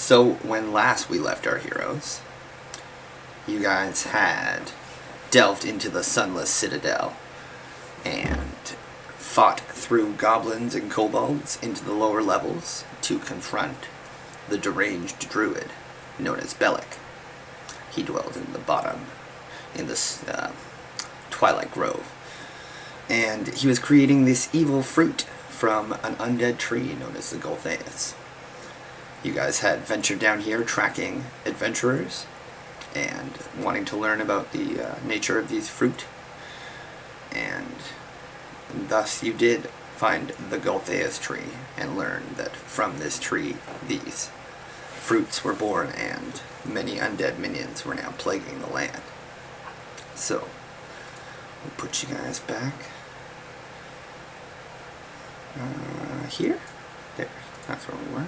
So when last we left our heroes, you guys had delved into the Sunless Citadel and fought through goblins and kobolds into the lower levels to confront the deranged druid known as Bellic. He dwelled in the bottom, in this Twilight Grove. And he was creating this evil fruit from an undead tree known as the Goltheus. You guys had ventured down here tracking adventurers and wanting to learn about the nature of these fruit. And thus you did find the Goltheus tree and learn that from this tree these fruits were born and many undead minions were now plaguing the land. So, we'll put you guys back here. There, that's where we were.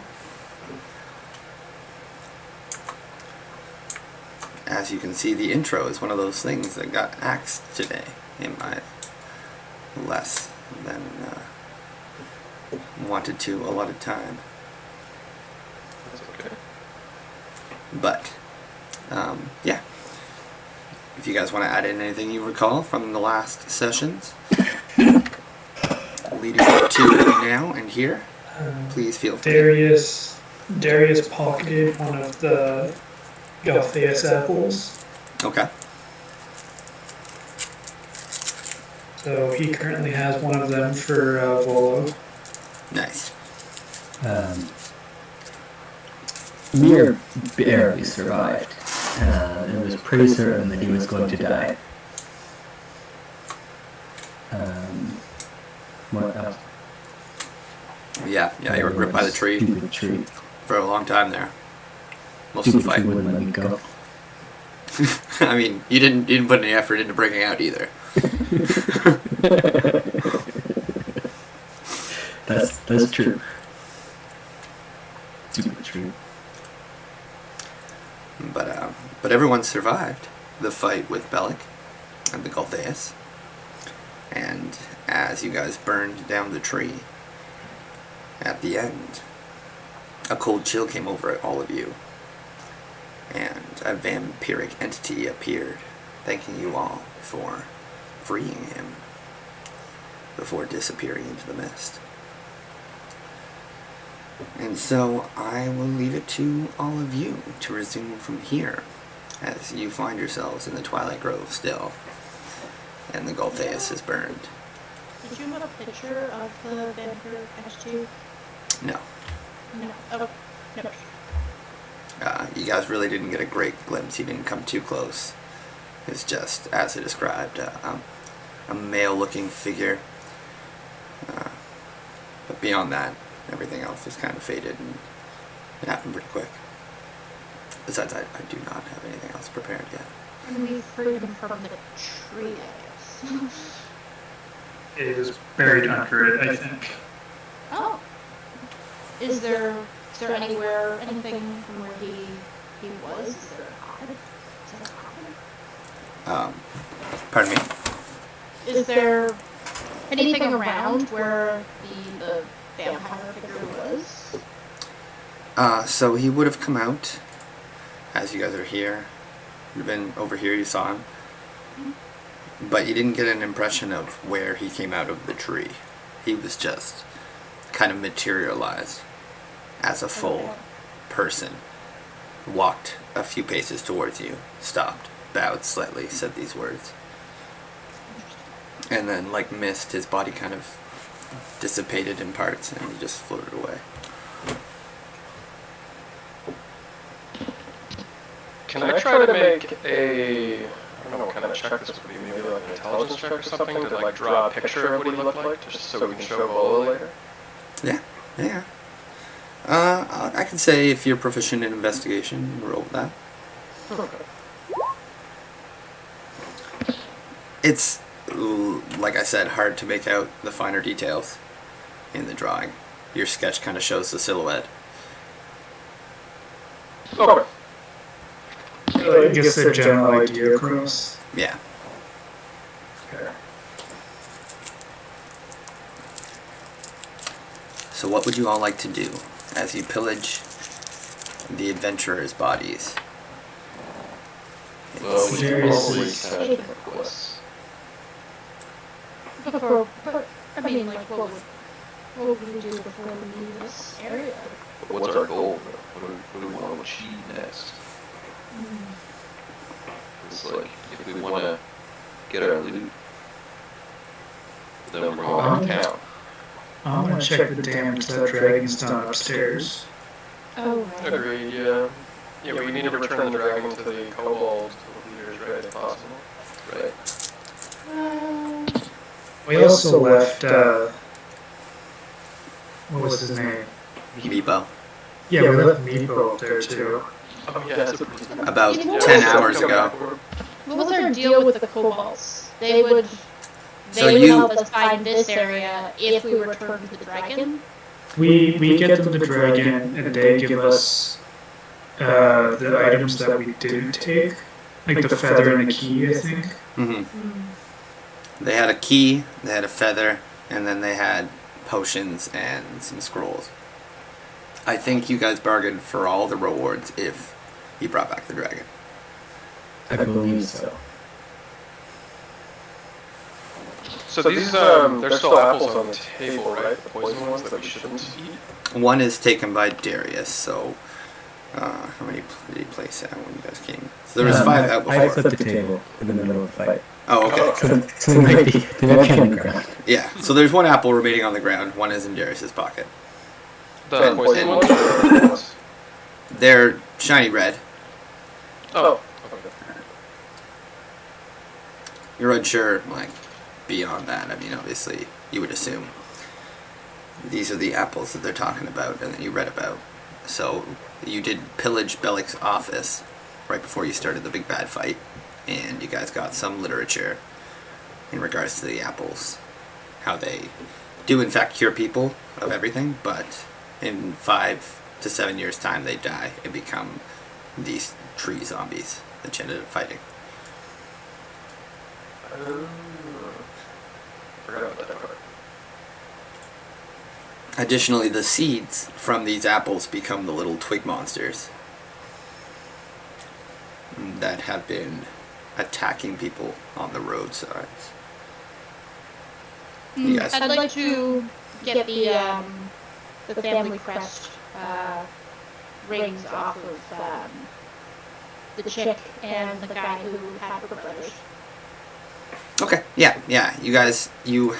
As you can see, the intro is one of those things that got axed today in my less than wanted to allotted time. That's okay. But, yeah. If you guys want to add in anything you recall from the last sessions, leading up to now and here, please feel free. Darius pocketed one of the Goltheus apples. Okay. So he currently has one of them for Volo. Nice. Mir barely survived, and was pretty certain that he was going to die. What else? Yeah, you were gripped by the tree Stupid tree. for a long time there. Most of the Stupid fight. tree wouldn't let me go. I mean, you didn't put any effort into breaking out either. That's true. Stupid tree. But everyone survived the fight with Bellic and the Goltheus. And as you guys burned down the tree, at the end, a cold chill came over all of you. And a vampiric entity appeared, thanking you all for freeing him before disappearing into the mist. And so I will leave it to all of you to resume from here, as you find yourselves in the Twilight Grove still, and the Goltheus is burned. Did you have a picture of the vampire entity? No. No. Oh, no. You guys really didn't get a great glimpse. You didn't come too close. It's just, as I described, a male-looking figure. But beyond that, everything else is kind of faded, and it happened pretty quick. Besides, I do not have anything else prepared yet. And we freed him from the tree, I guess. It was buried under it, I think. Oh. Is there anywhere, anything from where he was? Is there a coffin? Is that a coffin? Pardon me? Is there anything around where the vampire figure was? So he would have come out as you guys are here. You've been over here, you saw him. Mm-hmm. But you didn't get an impression of where he came out of the tree. He was just kind of materialized as a full person. Walked a few paces towards you, stopped, bowed slightly, said these words. And then, like mist, his body kind of dissipated in parts and he just floated away. Can I try to make a, I don't know what kind of check this would be, maybe like an intelligence check or something, to like draw a picture of what he looked like, just so we can show Vola later? Yeah. I can say if you're proficient in investigation, roll that. Okay. It's, like I said, hard to make out the finer details in the drawing. Your sketch kind of shows the silhouette. Okay. I guess a general idea across. Yeah. Okay. So what would you all like to do as you pillage the adventurers' bodies. Well, we There is- always had requests. I mean, like, what would we do before we leave this area? But what's our goal? What do we want to achieve next? It's like, if we want to get our loot, then we're going back to town. I want to check the damage that dragon's done upstairs. Oh, right. Agreed, yeah. Yeah, we need to return the dragon to the kobold leaders, right, if possible. Right. We also left, what was his name? Meepo. Yeah, we left Meepo up there too. Oh, yeah, that's a pretty About Yeah, 10 so hours come ago. back. What was our deal with the kobolds? They would So you- help us find this area if we returned to the dragon? We get them the dragon, and they give us the items that we didn't take, like the feather and the key, I think. hmm They had a key, they had a feather, and then they had potions and some scrolls. I think you guys bargained for all the rewards if you brought back the dragon. I believe so. So these, there's still apples on the table, right? The poison ones that we shouldn't eat? One is taken by Darius, so how many did he place at when you guys came? So there was 5 out I before. flipped the table in the middle of the fight. Oh, okay. So they might be on the ground. Yeah, so there's 1 apple remaining on the ground, 1 is in Darius's pocket. The poison ones? They're shiny red. Oh, okay. You're unsure, like, beyond that. I mean, obviously, you would assume these are the apples that they're talking about and that you read about. So, you did pillage Bellic's office right before you started the big bad fight, and you guys got some literature in regards to the apples. How they do, in fact, cure people of everything, but in 5 to 7 years' time, they die and become these tree zombies that you ended up fighting. Forgot about that part. Additionally, the seeds from these apples become the little twig monsters that have been attacking people on the roadsides. You guys, I'd like to get the family crest rings off of the chick and the guy who had the brothers. okay, yeah. You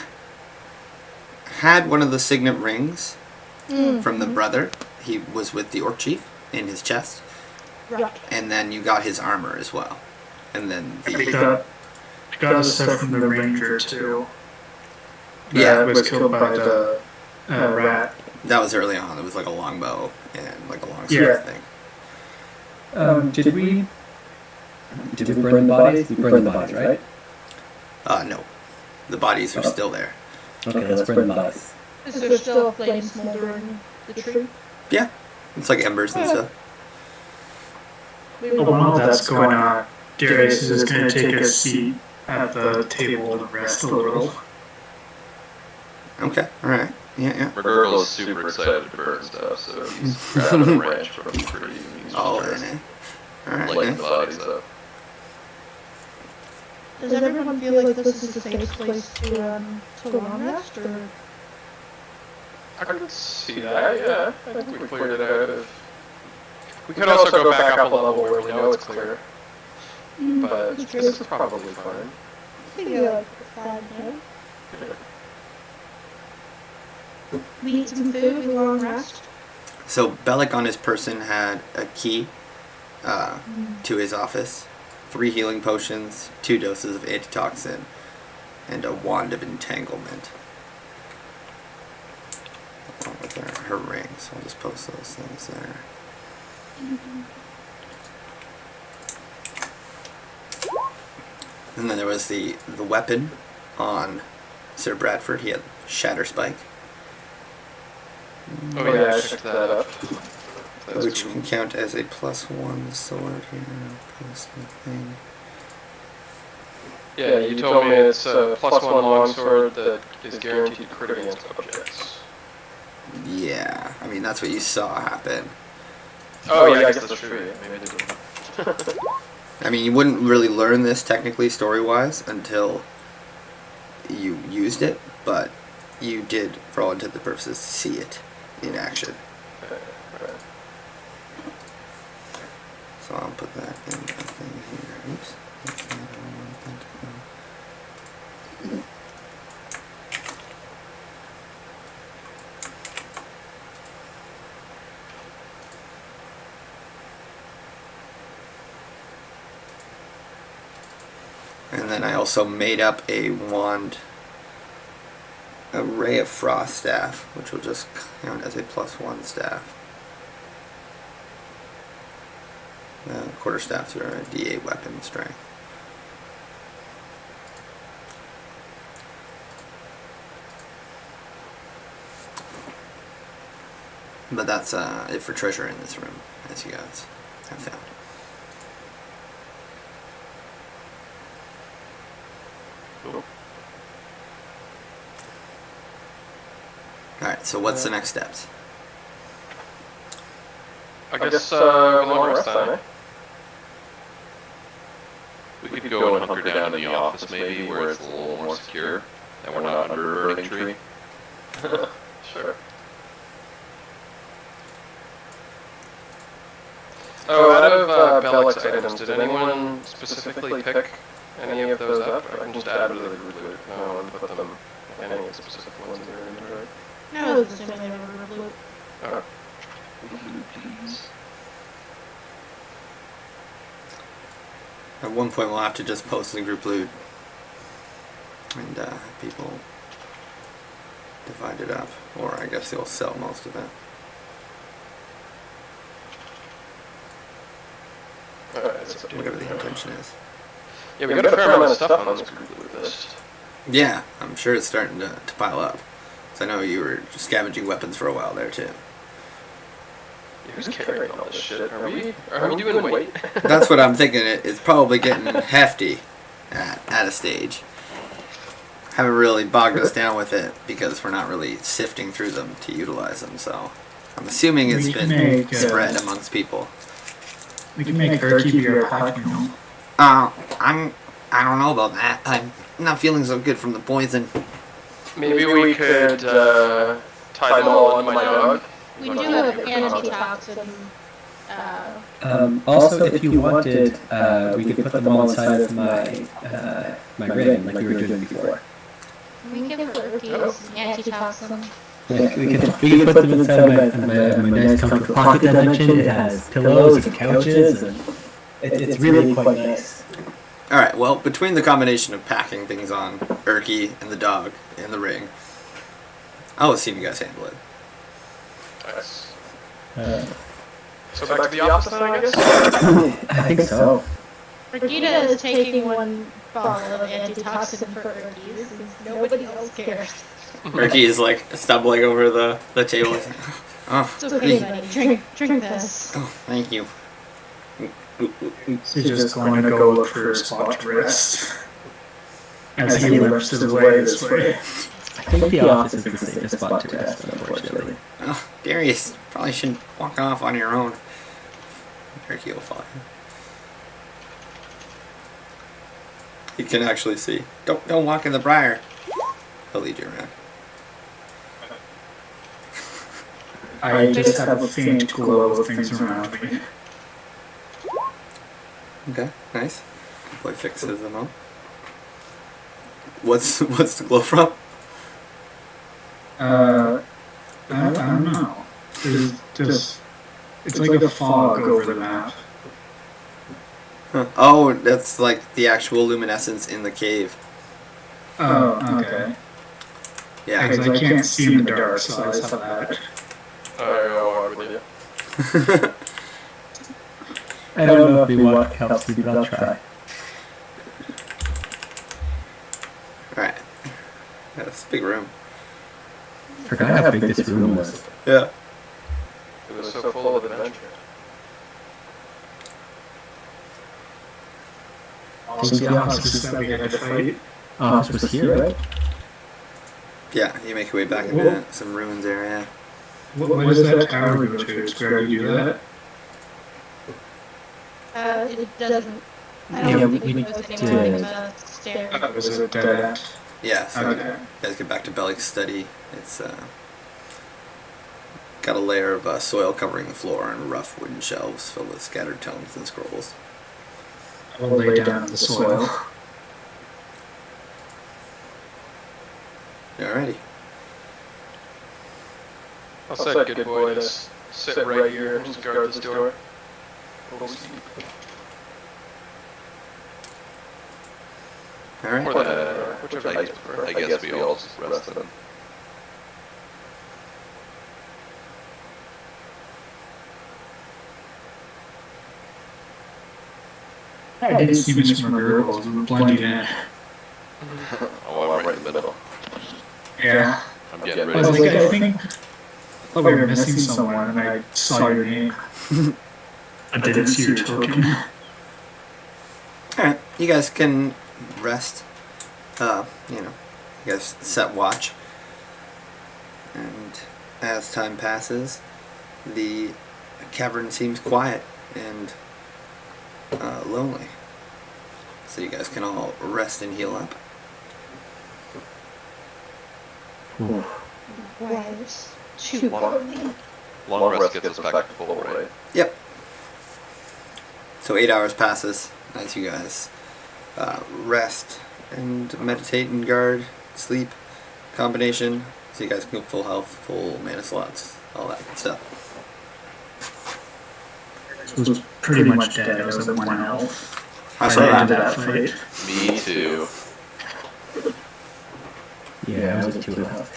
had one of the signet rings from the brother. He was with the orc chief in his chest, Right. and then you got his armor as well. And then We the got a set from the ranger too. Yeah. That was killed by the rat. that was early on. It was like a longbow and like a long Yeah. sword thing. Did we burn the bodies? We burned the bodies, right? No, the bodies are still there. Okay, let's burn the bodies. Is there still flames smoldering the tree? Yeah, it's like embers and stuff. But while that's going on, Darius is going to take a seat at the table and rest a little. Okay, all right, yeah. McGurgle is super excited to burn stuff, so he's grabbing a wrench from the tree and he's All just in it. All right, lighting yeah. the bodies up. Does everyone feel like this is a safe place to long rest, or? I could see that, yeah. I think we cleared it out. We could also go back up a level where we know it's clear, but this is probably fine. I think like 5 minutes. We eat some food, we long rest. So Bellic on his person had a key to his office, 3 healing potions, 2 doses of antitoxin, and a wand of entanglement. Along with her ring, so I'll just post those things there. And then there was the weapon on Sir Bradford. He had Shatter Spike, Oh yeah, I checked that up. That's which cool. can count as a +1 sword here. Post the thing. Yeah, you told me it's a +1 longsword that is guaranteed crit against objects. Yeah, I mean that's what you saw happen. Oh yeah, I guess that's true. Yeah, maybe I did. I mean, you wouldn't really learn this technically story-wise until you used it, but you did, for all intents and purposes, see it in action. Right. So I'll put that in the thing here. Oops. That's not how I want that to go. And then I also made up a wand, a Ray of Frost staff, which will just count as a +1 staff. Quarterstaffs are a D8 weapon strength. But that's it for treasure in this room, as you guys have found. Cool. Alright, so what's the next steps? I guess long rest time, eh? We could go and hunker down in the office maybe, where it's a little more secure, and we're not under a burning tree. Sure. Oh, out of Bellick's items, did anyone specifically pick any of those up? I can just add to the group loot. No one put them, any specific ones in their inventory. No, I was assuming they were blue. Oh. Please. At one point we'll have to just post in group loot and people divide it up, or I guess they'll sell most of it. Alright, Whatever the intention is. Yeah, we got a fair amount of stuff on this group loot list. Yeah, I'm sure it's starting to pile up. So I know you were scavenging weapons for a while there too. Yeah, who's carrying all this shit? Are we doing weight? That's what I'm thinking. It's probably getting hefty at a stage. Haven't really bogged us down with it because we're not really sifting through them to utilize them. So I'm assuming it's We can been make, spread amongst people. We can make her keep your pack mule. I don't know about that. I'm not feeling so good from the poison. Maybe we could tie them all onto my dog. We do have antitoxin. Also, if you wanted, we could put them all inside of my ring, like we were doing before. We can give Urkies antitoxin. Yeah, we could put them inside my nice comfortable pocket that I mentioned. It has pillows and couches, and it's really quite nice. Alright, well, between the combination of packing things on Urky and the dog and the ring, I'll assume you guys handle it. Nice. Uh, So back to the office then, I guess? I think so. Regina is taking one bottle of antitoxin for Urkies, since nobody else cares. Urky is like stumbling over the table. Oh, It's okay, buddy. Drink this. oh, thank you. He's just going to go look for a spot to rest. As he limps his way this way. I think the office is the safest spot to rest, unfortunately. Oh, Darius, probably shouldn't walk off on your own. Urky will follow you. He can actually see. Don't walk in the briar. He'll lead you around. I just have a faint glow of things around me. Okay, nice. Boy fixes them up. What's the glow from? I don't know. There's just... It's like a fog over the map. Huh. Oh, that's like the actual luminescence in the cave. Oh, okay. Yeah. Because I can't see in the dark, so I just have that. Oh, I'm with you. I don't know if the walk helps you, but I'll try. Alright. Yeah, it's a big room. Forgot how big this room was. Yeah. It was so full of adventure. Also, the officers that we had to fight. Office was here, right? Yeah, you make your way back into some ruins area. What is that tower we go to? It's where you do that? It doesn't. I Yeah, don't think we it goes did. anywhere but stairs. Was it a dead end? Yeah, so Okay. you guys get back to Bellic's study. It's got a layer of soil covering the floor and rough wooden shelves filled with scattered tomes and scrolls. I will lay down in the soil. Alrighty. I'll set good boy to sit right here and just guard this door. We'll see. Alright. Or that, or whichever you guys prefer. I guess we all just rest then. I didn't see much more miracles. We were blending in. Oh, I'm right in the middle. Yeah. I'm getting I ready was to like, I think we were missing someone, and I saw your name. I didn't see your token. Alright, you guys can rest. You guys set watch. And as time passes, the cavern seems quiet and lonely. So you guys can all rest and heal up. Why is too lonely? Long rest gets us back to full, right? Yep. So 8 hours passes as you guys rest and meditate and guard, sleep, combination. So you guys can go full health, full mana slots, all that good stuff. It was pretty much dead. I was at 1 health. I saw Right into that. that fight. Me too. Yeah, I was at 2 health.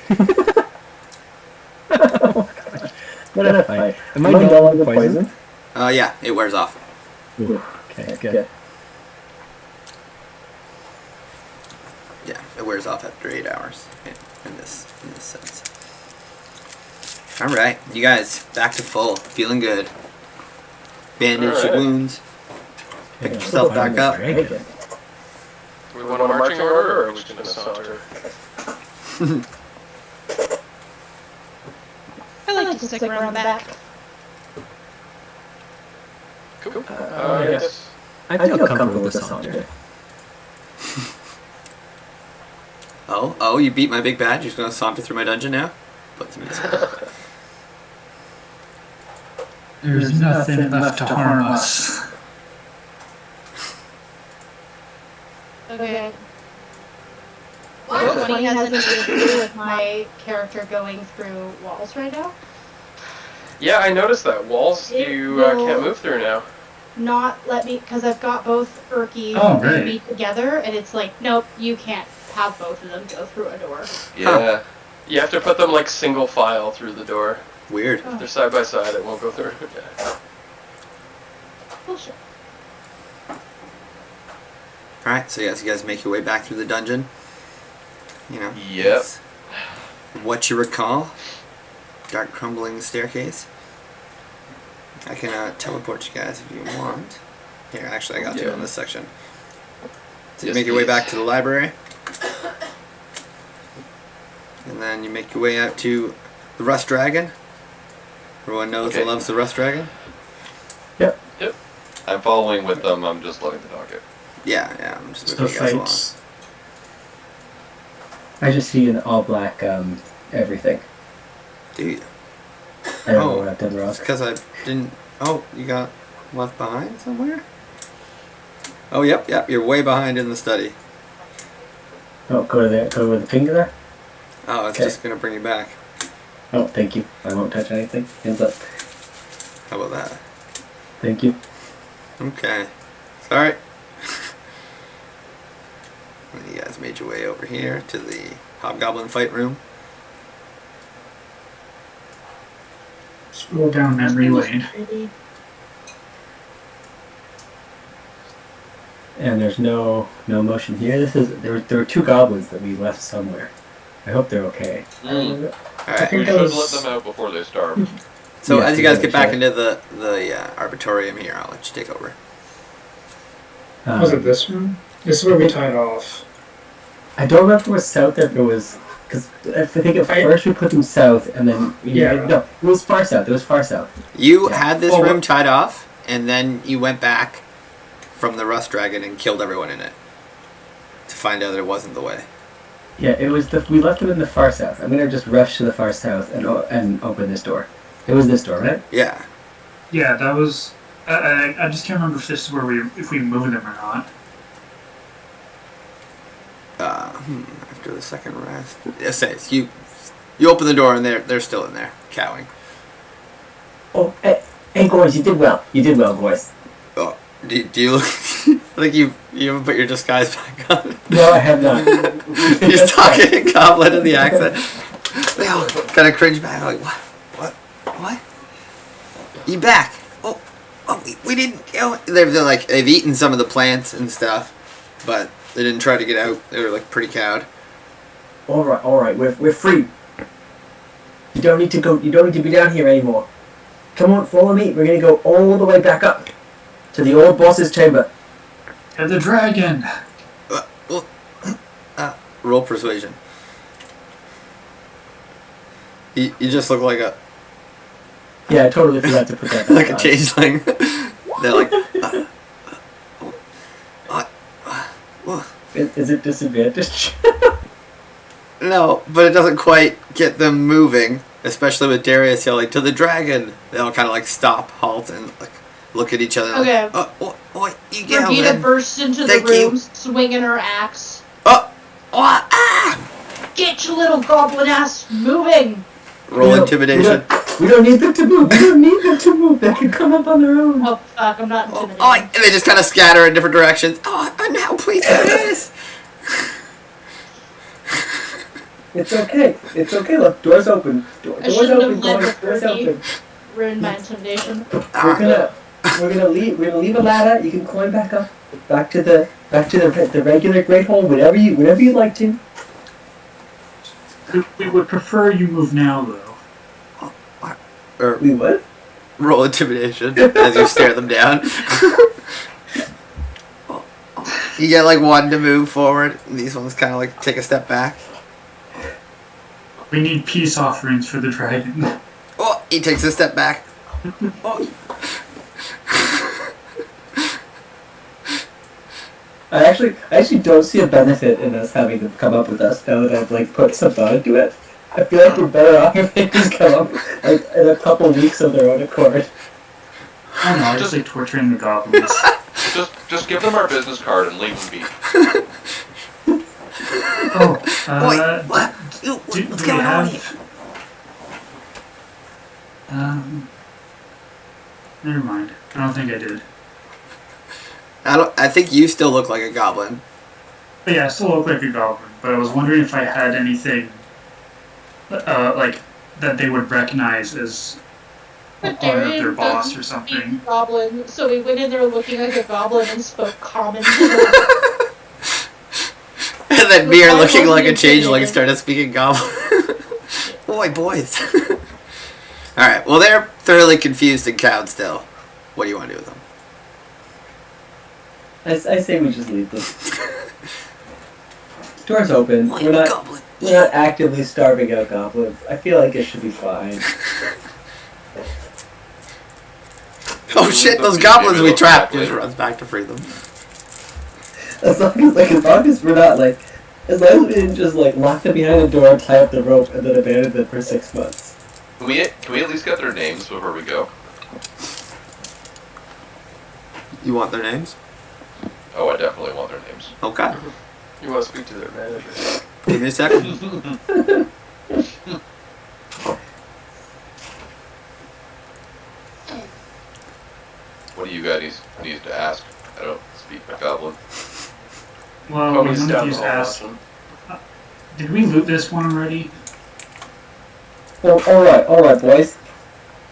Oh my gosh. What a fight. Am I no longer poisoned? Yeah, it wears off. Ooh, okay, good. Yeah, it wears off after 8 hours in this sense. Alright, you guys, back to full. Feeling good. Bandage your wounds. Pick yourself back up. Very good. Do we want a marching order, or are we just gonna saunter? I like to stick around back. Cool. Yeah. Yes. I feel comfortable with the saunter. Oh, you beat my big bad? You're just gonna saunter through my dungeon now? Put some music. There's nothing left to harm us. Okay. 20 has anything to do with my character going through walls right now? Yeah, I noticed that. Walls It you will- can't move through now. Not let me, because I've got both Urky Oh, and right. me together, and it's like, nope, you can't have both of them go through a door. Yeah. You have to put them like single file through the door. Weird. If they're side by side, it won't go through. Yeah. Bullshit. Alright, so yes, you guys make your way back through the dungeon. Yep. it's what you recall. Dark crumbling staircase. I can teleport you guys if you want. Here, actually I got you on this section. So you Yes, make your way please. back to the library. And then you make your way out to the Rust Dragon. Everyone knows and Okay. loves the Rust Dragon. I'm following with them. I'm just letting the dog go. Yeah, I'm just So moving you guys along. fights. I just see an all black everything. Do you? I don't know Oh, what I've done wrong. It's because I didn't. Oh, you got left behind somewhere? Oh, yep, you're way behind in the study. Oh, go to there. Go with the finger there. Oh, it's Okay. just gonna bring you back. Oh, thank you. I won't touch anything. Hands up. How about that? Thank you. Okay. Sorry. And you guys made your way over here to the Hobgoblin fight room. Scroll down memory lane. Pretty. And there's no motion here. There were 2 goblins that we left somewhere. I hope they're okay. Alright. think We that should was- let them out before they starve. So Yeah, as you guys get back sure. into the Arbitorium here, I'll let you take over. Was it this room? This is where we tied off. I don't remember if it was south or if it was because I think at first we put them south and then no, it was far south. It was far south. You Yeah. had this Oh, room tied off, and then you went back from the rust dragon and killed everyone in it. To find out that it wasn't the way. Yeah, it was we left them in the far south. I'm gonna just rush to the far south and open this door. It was this door, right? Yeah. Yeah, that was. I just can't remember if this is where if we moved them or not. After the second rest, it says you open the door and they're still in there, cowing. Oh, hey, boys, you did well. You did well, boys. Oh, do you look? I think you haven't put your disguise back on. No, I have not. You're talking in goblin in the accent. They all kind of cringe back, like what? You back? Oh, we didn't. They're like they've eaten some of the plants and stuff, but they didn't try to get out. They were like pretty cowed. All right, we're free. You don't need to go. You don't need to be down here anymore. Come on, follow me. We're gonna go all the way back up to the old boss's chamber. And the dragon. Roll persuasion. You just look like a Yeah, I totally forgot to put that. like a changeling. They're like. What? Is it disadvantage? No, but it doesn't quite get them moving, especially with Darius yelling to the dragon. They all kind of like stop, halt, and like look at each other. Okay. Like, what? You get Regina over bursts into Thank the room, you. swinging her axe. Get your little goblin ass moving! Roll intimidation. We don't need them to move. We don't need them to move. They can come up on their own. Oh fuck, I'm not intimidated. And they just kind of scatter in different directions. Now please do this. It's okay. It's okay. Look, doors open. I Doors shouldn't open. have led Doors with Bertie. open. Ruined my intimidation. We're gonna leave a ladder. You can climb back up, back to the regular great hall. Whenever you'd like to. We would prefer you move now, though. Or We would. roll intimidation as you stare them down. You get like one to move forward, and these ones kind of like take a step back. We need peace offerings for the dragon. He takes a step back. I actually don't see a benefit in us having them come up with us now that I've like put some thought into it. I feel like we're better off if they just come up like in a couple weeks of their own accord. I don't know, I just like torturing the goblins. Just give them our business card and leave them be. What? Do What's we going on have... here? Never mind. I don't think I did. I think you still look like a goblin. But yeah, I still look like a goblin, but I was wondering if I had anything like that they would recognize as a But part of Darius their boss or doesn't something. speak Goblin, so we went in there looking like a goblin and spoke common. And then me I looking wasn't like a changeling intimidated. started speaking goblin. Boys. Alright, well they're thoroughly confused and cowed still. What do you want to do with them? I say we just leave them. Doors open. We're Goblin. not actively starving out goblins. I feel like it should be fine. Oh shit, those goblins we trapped. Just runs back to free them. As long as we're not like, as long as we didn't just like lock them behind the door, tie up the rope, and then abandon them for 6 months. Can we at least get their names before we go? You want their names? Oh, I definitely want their names. Okay. You want to speak to their manager? Give me a second. What do you guys need to ask? I don't speak my goblin. Well, Probably one down of the these hall. asked, did we loot this one already? Well, all right, boys.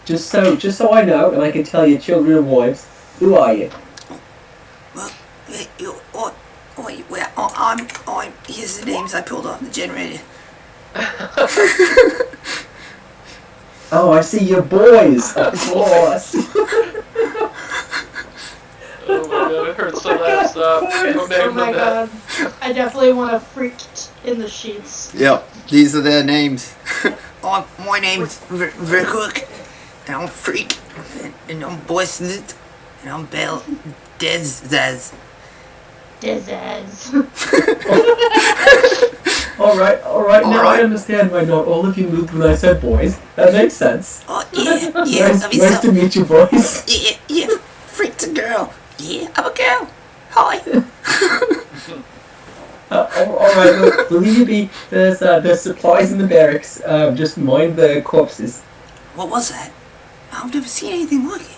Just so I know, and I can tell you, children and wives, who are you? I'm. Here's the names I pulled off the generator. Oh, I see you're boys. Of course. Oh my god, I heard some of that stuff. No Oh name my on that. god. I definitely want to freak in the sheets. Yep, these are their names. My name's Vercook, and I'm Freak, and I'm boys. And I'm Bill Dizz. Dizzaz. Alright, now Alright. I understand why not all of you moved when I said boys. That makes sense. Oh, yeah, Nice to meet you, boys. Yeah, freak's a girl. Yeah, I'm a girl. Hi. Alright, we'll leave you be. There's supplies in the barracks. Just mind the corpses. What was that? I've never seen anything like it.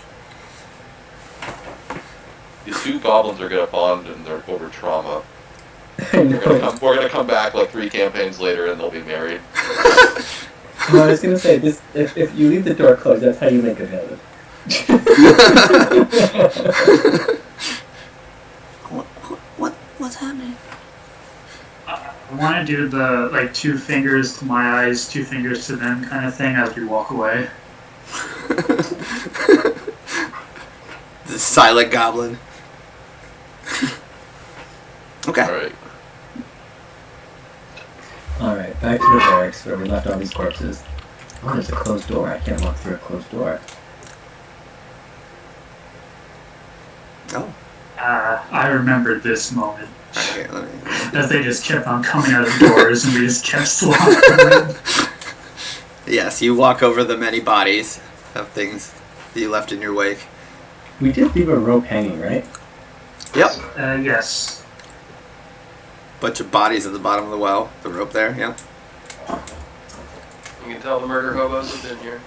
These two goblins are gonna bond and they're over trauma. I We're gonna come back like 3 campaigns later and they'll be married. No, I was gonna say this. If you leave the door closed, that's how you make a villain. What's happening? I want to do the, like, 2 fingers to my eyes, 2 fingers to them kind of thing as we walk away. The silent goblin. Okay. Alright, back to the barracks where we left all these corpses. Oh, there's a closed door. I can't walk through a closed door. Oh. I remembered this moment. Okay, let me... As they just kept on coming out of doors and we just kept slaughtering. Yes, you walk over the many bodies of things that you left in your wake. We did leave a rope hanging, right? Yep. Yes. Bunch of bodies at the bottom of the well. The rope there, yep. You can tell the murder hobos have been here.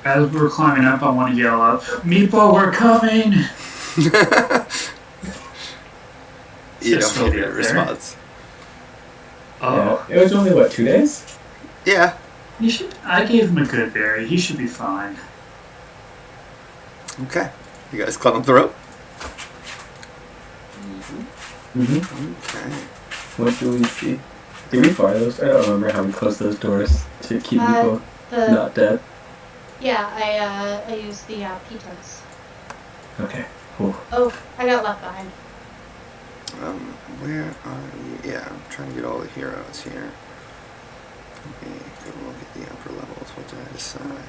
As we're climbing up, I want to yell up, Meepo, we're coming! You Just don't go get a there. response. Oh. Yeah. It was only, 2 days? Yeah. I gave him a good berry. He should be fine. Okay. You guys climb up the rope? Mm-hmm. Okay. What do we see? Did we fire those? I don't remember how we closed those doors to keep people not dead. Yeah, I used the pitons. Okay. Cool. Oh, I got left behind. Where are you? Yeah, I'm trying to get all the heroes here. Let me go look at the upper levels. What did I decide?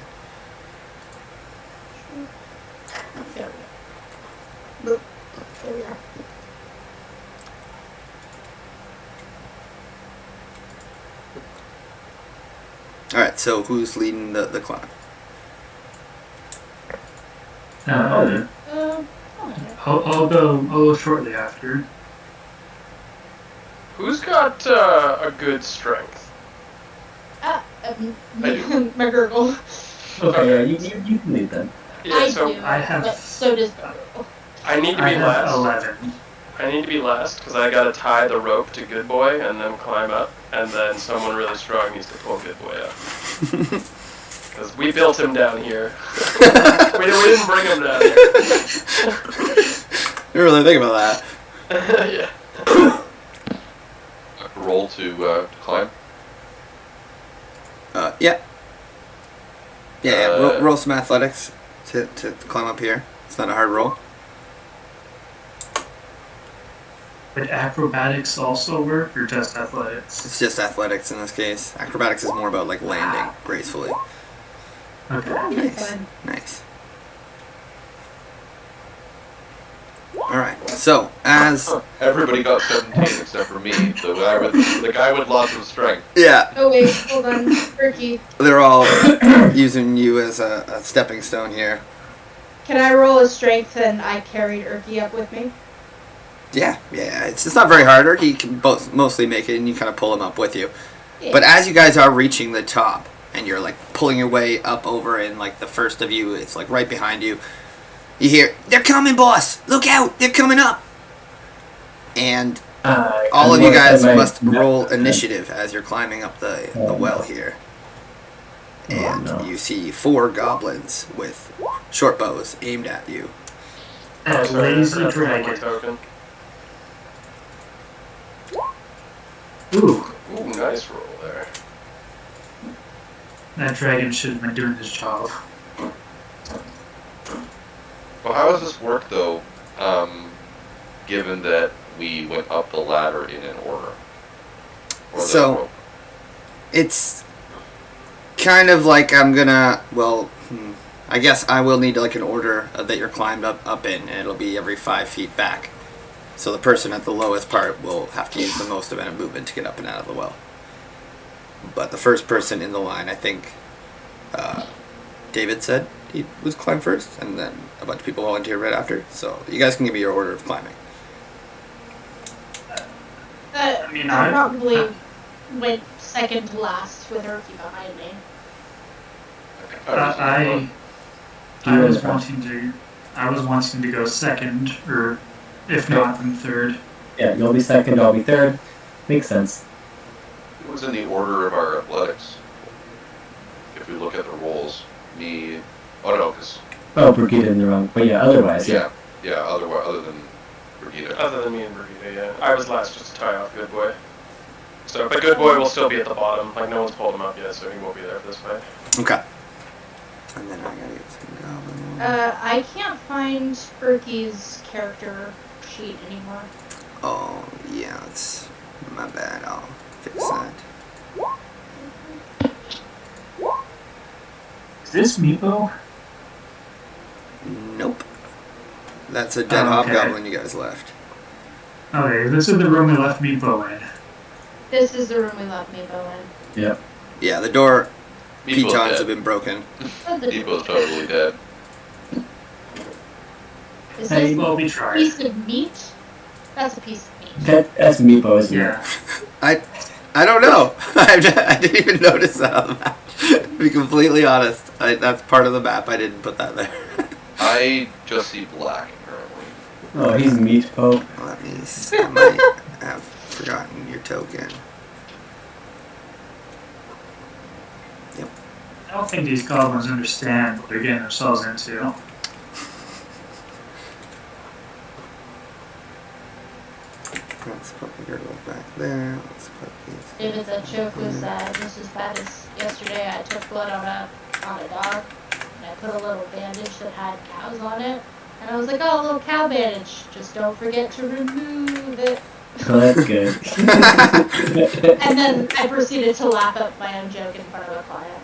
There we go. There we are. Alright, so who's leading the climb? I'll go shortly after. Who's got a good strength? My gurgle. Okay, yeah, you can lead them. Yeah, I so do, I have- but so does gurgle. I need to I be have last. 11. I need to be last because I gotta tie the rope to Good Boy and then climb up, and then someone really strong needs to pull Good Boy up. Because we built him down here. we didn't bring him down here. You really think about Yeah. Roll to climb. that. Yeah. Roll some athletics to climb up here. It's not a hard roll. Would acrobatics also work, or just athletics? It's just athletics in this case. Acrobatics is more about like landing gracefully. Okay. Nice. Alright, so as Everybody got 17 except for me. The guy with lots of strength. yeah, Oh wait, hold on. Ricky, they're all using you as a stepping stone here. can I roll a strength and I carried Urki up with me? Yeah, it's not very hard. He can mostly make it, and you kind of pull him up with you. Yeah. But as you guys are reaching the top, and you're like pulling your way up over, and like the first of you, it's like right behind you. You hear, "They're coming, boss! Look out! They're coming up!" And all of you guys must roll initiative as you're climbing up the well here. And you see 4 goblins with short bows aimed at you. A Sorry, lazy I forgot my dragon. token. Ooh, Ooh, nice roll there. that dragon should have been doing his job. Well, how does this work though? Given that we went up the ladder in an order. Or the So- rope? It's kind of like I'm gonna, I guess I will need like an order that you're climbed up in, and it'll be every 5 feet back. So the person at the lowest part will have to use the most amount of movement to get up and out of the well. But the first person in the line, I think, David said he was climbed first, and then a bunch of people volunteered right after. So you guys can give me your order of climbing. I probably went second to last with Erky behind me. I was wanting to go second, or if not, then third. Yeah, you'll be second, I'll be third. Makes sense. It was in the order of our athletics. If we look at the roles, me. Oh no, because. Oh, Brigida in the wrong. But yeah, otherwise, yeah. Yeah. Otherwise, other than Brigida. Other than me and Brigida, yeah. I was last just to tie off Good Boy. So, but Good Boy will still be at the bottom. Like, no one's pulled him up yet, so he won't be there for this fight. Okay. And then I gotta get some goblin. I can't find Erky's character sheet anymore. Oh, yeah, it's my bad. I'll fix that. Is this Meepo? Nope. That's a dead Oh, okay. hobgoblin you guys left. Okay, this is the room we left Meepo in. This is the room we left Meepo in. Yep. Yeah, the door Meeple's pitons dead. have been broken. Meeple's totally dead. Is Hey, this Well, we a tried. piece of meat? That's a piece of meat. That's Meepo, isn't it? Yeah. I don't know. I didn't even notice that on the map. To be completely honest, that's part of the map. I didn't put that there. I just see black currently. Oh, he's Meatpo. Let me see. I might have forgotten your token. Yep. I don't think these goblins understand what they're getting themselves into. Let's put the girdle back there. Let's put these. David, that joke was just as bad as yesterday. I took blood on a dog, and I put a little bandage that had cows on it, and I was like, "Oh, a little cow bandage. Just don't forget to remove it." Oh, that's good. And then I proceeded to laugh at my own joke in front of a client.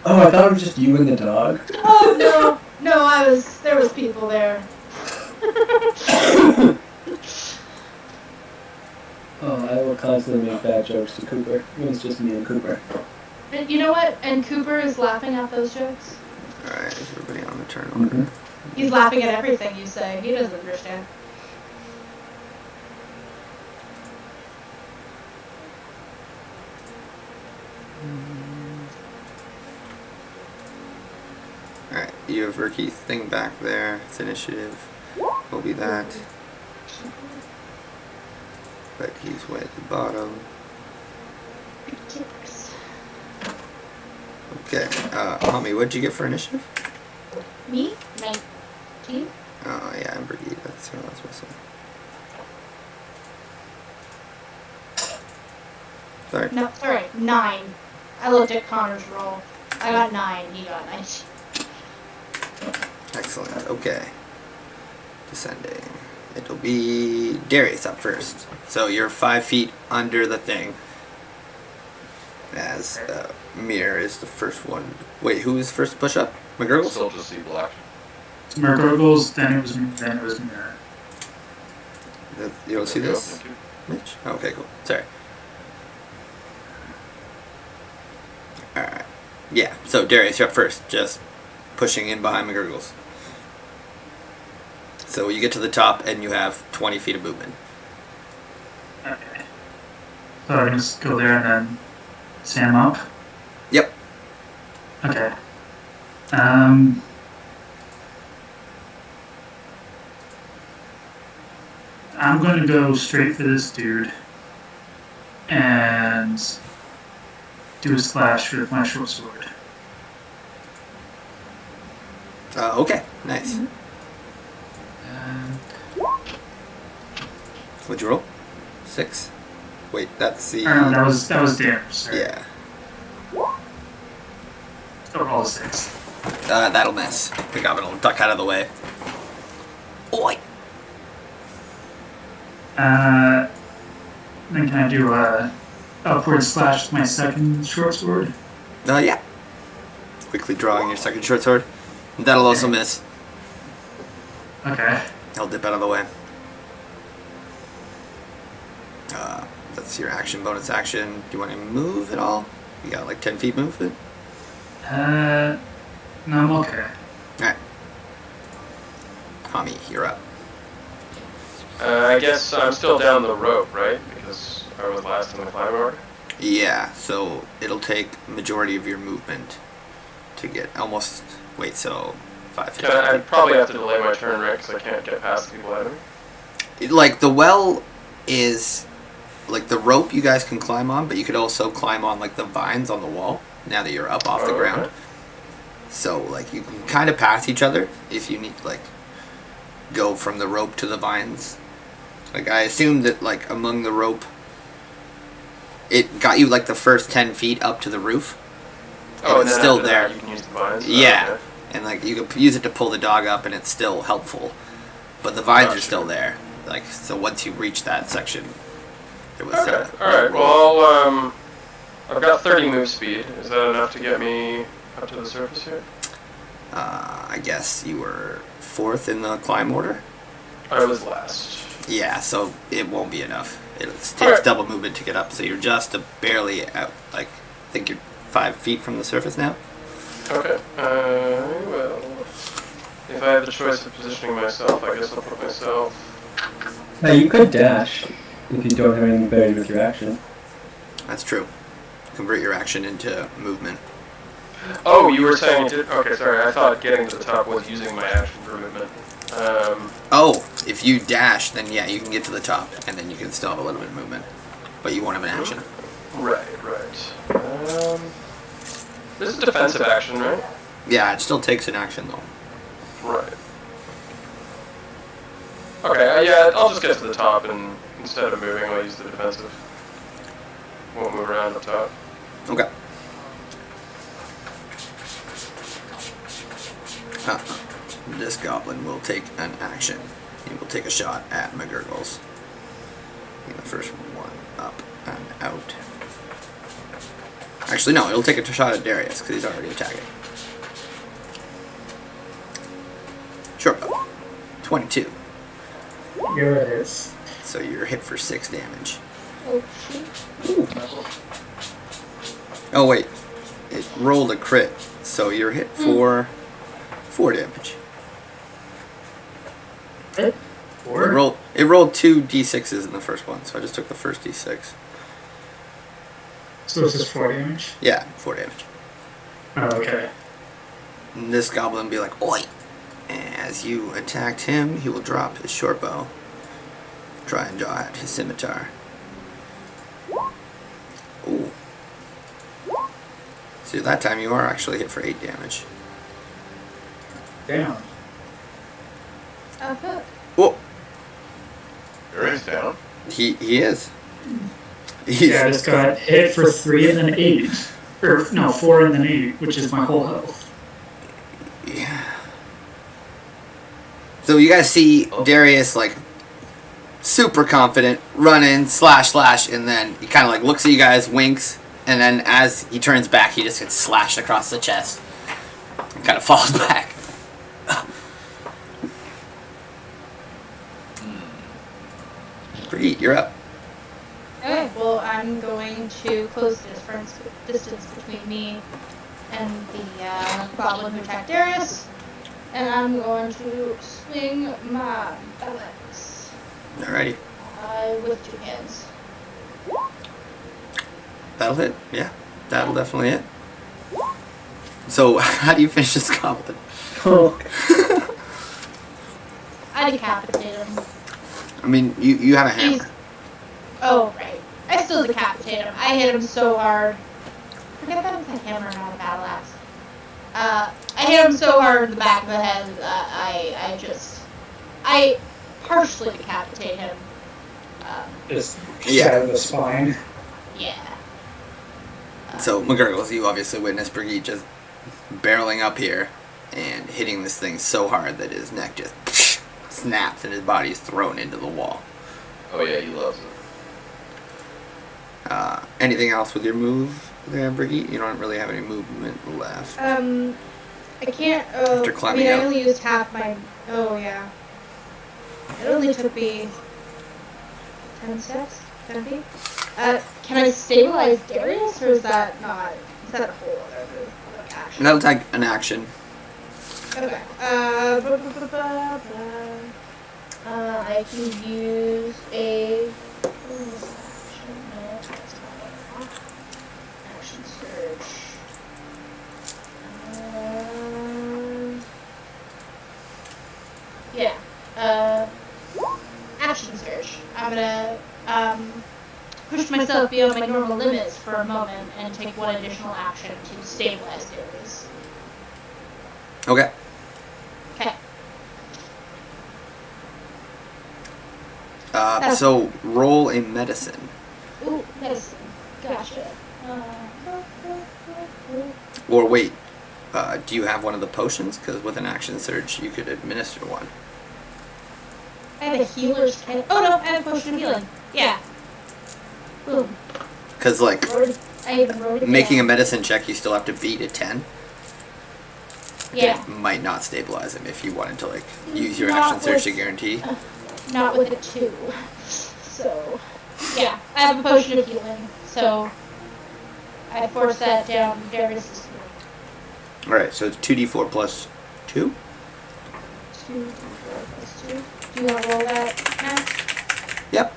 Oh, I thought it was just you and the dog. Oh no, there was people there. Oh, I will constantly make bad jokes to Cooper when it's just me and Cooper. And you know what? And Cooper is laughing at those jokes. Alright, is everybody on the turn order? Mm-hmm. He's laughing at everything you say. He doesn't understand. Alright, you have Ricky's thing back there. It's initiative. Will be that. But he's way at the bottom. Okay, Homie, what'd you get for initiative? Me? 19? Oh, yeah, I'm Brigida. That's what I was supposed to say. Sorry. No, sorry, 9. I looked at Connor's roll. I got 9, he got 19. Excellent. Okay. Descending. It'll be Darius up first. So you're 5 feet under the thing. As Mir is the first one. Wait, who was first to push up? McGurgle? Still just see black. It's Mergurgles, then it was Mirror. You don't see There we go, this, thank you. Mitch? Oh, okay, cool. Sorry. Alright. Yeah, so Darius, you're up first. Just pushing in behind McGurgles. So you get to the top and you have 20 feet of movement. Okay. So I can just go there and then Sam up? Yep. Okay. I'm going to go straight for this dude and do a slash with my short sword. Okay, nice. And What'd you roll? 6? Wait, that's the... that was damage. Sorry. Yeah. So roll a 6. That'll miss. The goblin will duck out of the way. Oi! Then can I do a upward slash with my second short sword? Yeah. quickly drawing your second short sword. That'll also miss. Okay. I'll dip out of the way. That's your action, bonus action. Do you want to move at all? You got like 10 feet movement? No, I'm okay. Alright. Hami, you're up. I guess I'm still down the rope, right? Because I was last in the climb order. Yeah, so it'll take majority of your movement to get almost. Wait, so 5 feet. I probably have to delay my turn, right? Because I can't get past people ahead of me. Like the well is like the rope you guys can climb on, but you could also climb on like the vines on the wall now that you're up off the ground. Okay. So like you can kind of pass each other if you need to like go from the rope to the vines. Like I assume that like among the rope, it got you like the first 10 feet up to the roof. Oh, and it's then still after there. that, you can use the vines. Yeah, Okay. and like you can use it to pull the dog up, and it's still helpful. But the vines are still there. Like so, once you reach that section, there was. Okay. All right. Well, I've got 30 move speed. Is that enough to get me up to the surface here? I guess you were 4th in the climb order. I was last. Yeah, so it won't be enough. It takes Alright. double movement to get up, so you're just barely out. Like, I think you're 5 feet from the surface now. Okay. Well, if I have the choice of positioning myself, I guess I'll put myself. Now you could dash if you don't have anything better with your action. That's true. Convert your action into movement. Oh, you were saying it did. Okay, sorry. I thought getting to the top was using my action for movement. Oh, if you dash, then yeah, you can get to the top, and then you can still have a little bit of movement, but you won't have an action. Right. This is defensive action, right? Yeah, it still takes an action though. Right. Okay, yeah, I'll just get to the top, and instead of moving, I'll use the defensive. Won't move around up top. Okay. This goblin will take an action. He will take a shot at McGurgles. The first one up and out. Actually, no, it'll take a shot at Darius because he's already attacking. Sure. 22. Here it is. So you're hit for 6 damage. Oh, shoot. Oh, wait. It rolled a crit. So you're hit for 4 damage. It rolled 2 d6s in the first one, so I just took the first d6. So this is 4 damage? Yeah, 4 damage. Oh, okay. And this goblin will be like, oi! As you attacked him, he will drop his short bow. Try and draw at his scimitar. Ooh. So that time you are actually hit for 8 damage. Damn. Oh, good. Whoa! There is down. He is. He's, Yeah, I just got hit for 3 and then 8. Or, no, 4 and then 8, which is my whole health. Yeah. So you guys see Darius like super confident, running, slash, and then he kind of like looks at you guys, winks, and then as he turns back, he just gets slashed across the chest and kind of falls back. Brigitte, you're up. Okay, well, I'm going to close the distance between me and the goblin who attacked Darius, and I'm going to swing my balance Alrighty. with 2 hands. That'll hit. Yeah, that'll definitely hit. So, how do you finish this goblin? Oh, I decapitate him. I mean, you have a hammer. He's... Oh, right. I still decapitate him. I hit him so hard. Forget that was a hammer, not a battle axe. I hit him so hard in the back of the head that I partially decapitate him. Just Yeah. shatter the spine. Yeah. So, McGurgles, you obviously witnessed Brigitte just barreling up here and hitting this thing so hard that his neck just snaps and his body is thrown into the wall. Oh yeah, he loves it. Anything else with your move? Yeah, Brigitte, you don't really have any movement left. I can't. Oh, After I climbing mean, I up. only used half my. Oh yeah. It only took me 10 steps, 10 feet. Can I stabilize Darius, or is that not? Is that a whole other like, action? That'll take an action. Okay. I can use a. Action. No, that's not what I want. Action surge. Yeah. Action surge. I'm gonna push myself beyond my normal limits for a moment and take one additional action to stabilize Darius. Okay. Okay. So roll a medicine. Ooh, medicine. Gotcha. Or wait, do you have one of the potions? Because with an action surge, you could administer one. I have a healer's kit. Oh no, I have a potion of healing. Yeah. Boom. Because, like, I even wrote it making a down. medicine check, you still have to beat a 10. Yeah. It might not stabilize him if you wanted to, like, use your Not action surge to with- guarantee. Not with a 2. So, yeah, I have a potion of healing. So, I force that down Darius' throat. Alright, so it's 2d4 plus 2? 2 plus 2. Do you want to roll that, Max? Yep.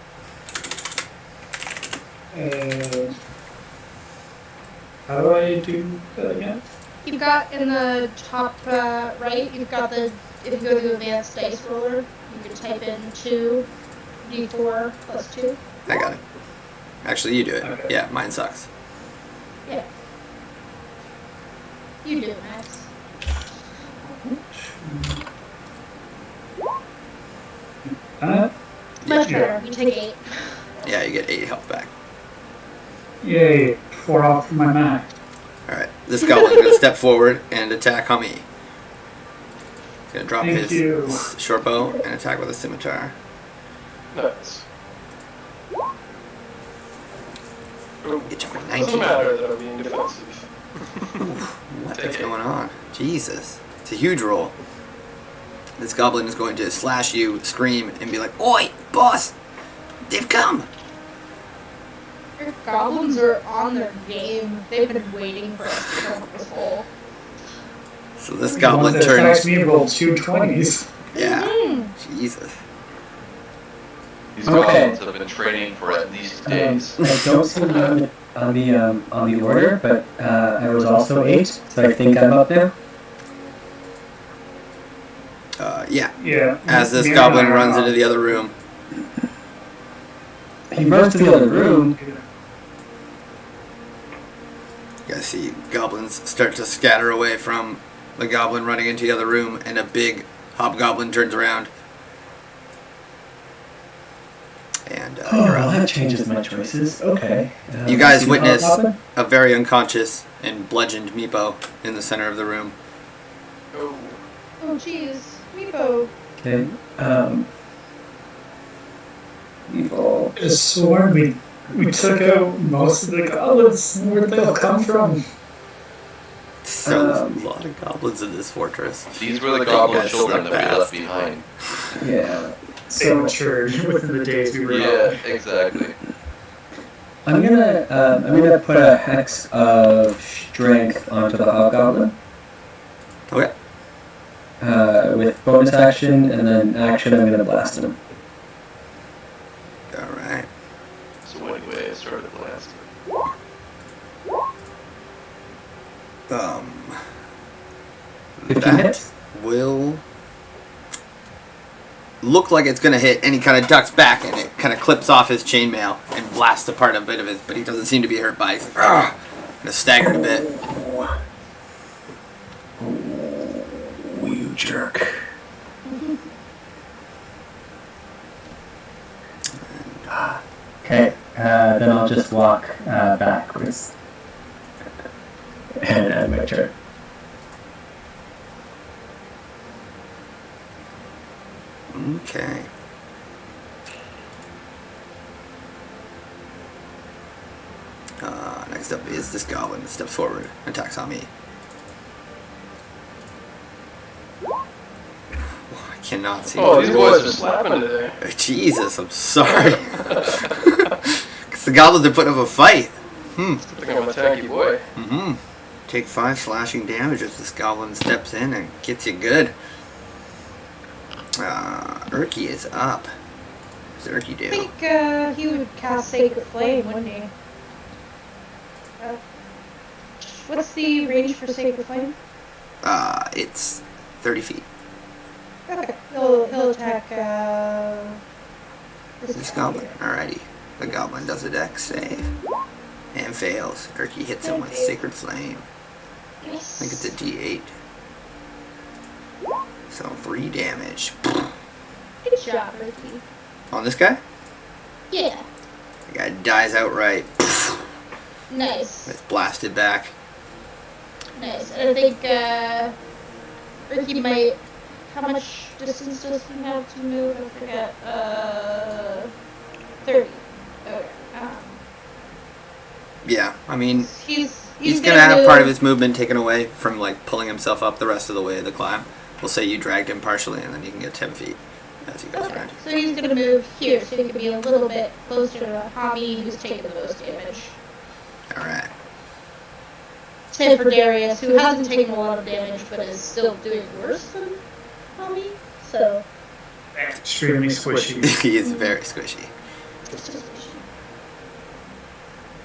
How do I do that again? You've got in the top right, you've got the, if you go to the advanced dice roller, you can type in 2d4 plus 2. I got it. Actually, you do it. Okay. Yeah, mine sucks. Yeah. You do it, Max. Much Yeah. better. You take 8. Yeah, you get 8 health back. Yay, 4 off from my max. Alright, this goblin's gonna step forward and attack Hami. He's gonna drop Thank his you. short bow and attack with a scimitar. Nice. Ooh, Get you for doesn't 19. matter that I'm being defensive. What Take is it. going on? Jesus. It's a huge roll. This goblin is going to slash you, scream, and be like, "Oi, boss! They've come!" Your goblins are on their game. They've been waiting for us to come up this hole. So this The goblin one that attacks turns. me rolled 2 20s. Yeah. Mhm. Jesus. These Okay. goblins have been training for at least days. I don't see you on the order, but I was also 8, so I think I'm up now. Yeah. Yeah. As this Me and goblin I are runs up. into the other room, He runs to the other room. you guys see goblins start to scatter away from the goblin running into the other room, and a big hobgoblin turns around. And Oh, you're well, up. that changes my choices. Okay. You guys see the witness hobgoblin? a very unconscious and bludgeoned Meepo in the center of the room. Oh, Oh, jeez. Meepo. Okay. Evil. I just sworn we took out most of the goblins. Where'd they all come from? So a lot of goblins in this fortress. These were the goblin guys children slept that we left fast. behind. Yeah. They So matured within the days we were Yeah, gone. exactly. I'm gonna put a hex of strength onto the hobgoblin. Okay. With bonus action, and then action, I'm gonna blast him. All right. So anyway, I started blasting. Um, 15 that hits? will look like it's gonna hit, and he kind of ducks back, and it kind of clips off his chainmail and blasts a part of it, but he doesn't seem to be hurt by it. He's like, "Argh!" Kind of staggered a bit. Oh, you jerk. Okay, then I'll just walk backwards. And end my turn. Okay. Next Next up is this goblin that steps forward and attacks on me. I cannot see. Oh, these boys are slapping today. Jesus, I'm sorry. Because the goblins are putting up a fight. I think I'm a tanky boy. Mm-hmm. Take 5 slashing damage as this goblin steps in and gets you good. Urki is up. What does Urki do? I think he would cast Sacred Flame, wouldn't he? What's the range for Sacred Flame? It's 30 feet. Okay, he'll attack This goblin. Alrighty. The goblin does a dex save. And fails. Urki hits him with Sacred Flame. I think it's a D8. So 3 damage. Good job, Ricky. On this guy? Yeah, The guy dies outright. nice. It's blasted back. Nice. And I think Ricky might. How much distance does he have to move? I forget. 30. Okay. Yeah, I mean, He's gonna have part of his movement taken away from like pulling himself up the rest of the way of the climb. We'll say you dragged him partially, and then you can get 10 feet as he goes Okay. around. So he's gonna move here, so he can be a little bit closer to Hobby, who's taking the most damage. All right. Same for Darius, who hasn't taken a lot of damage, but is still doing worse than Hobby. So. Extremely squishy. He is very squishy.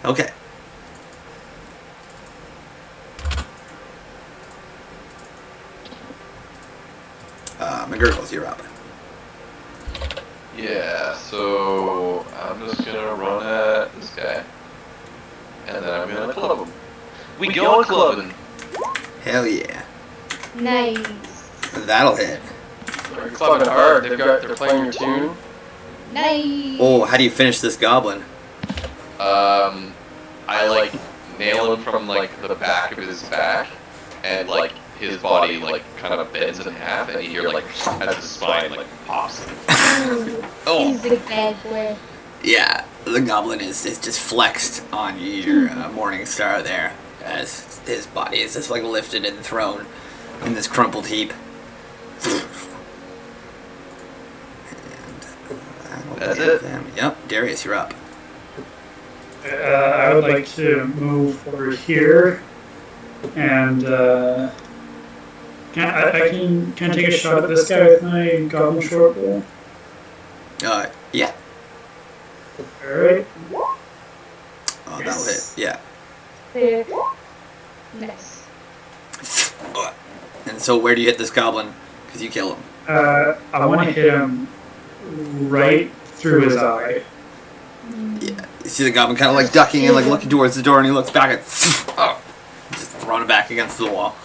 Okay. McGurgles, you're up. Yeah, so I'm just gonna run at this guy. And then I'm gonna club him. We going clubbing! Hell yeah. Nice. That'll hit. They're clubbing hard. They're playing your tune. Nice. Oh, how do you finish this goblin? I like nail him from like the back of his back, and like his body like kind of bends in half, and you hear like as his spine like pops. Oh. He's a bad boy. Yeah, the goblin is just flexed on your morning star there, as his body is just like lifted and thrown in this crumpled heap. And That's it. them. Yep, Darius, you're up. I would like to move over here, and can I take a shot at this guy with my goblin short bow? Yeah. Alright. Oh, that'll hit. Yeah. There. Nice. And so, where do you hit this goblin? Because you kill him. I want to hit him right through his eye. Yeah. You see the goblin kind of like ducking and like looking towards the door, and he looks back and just throwing it back against the wall.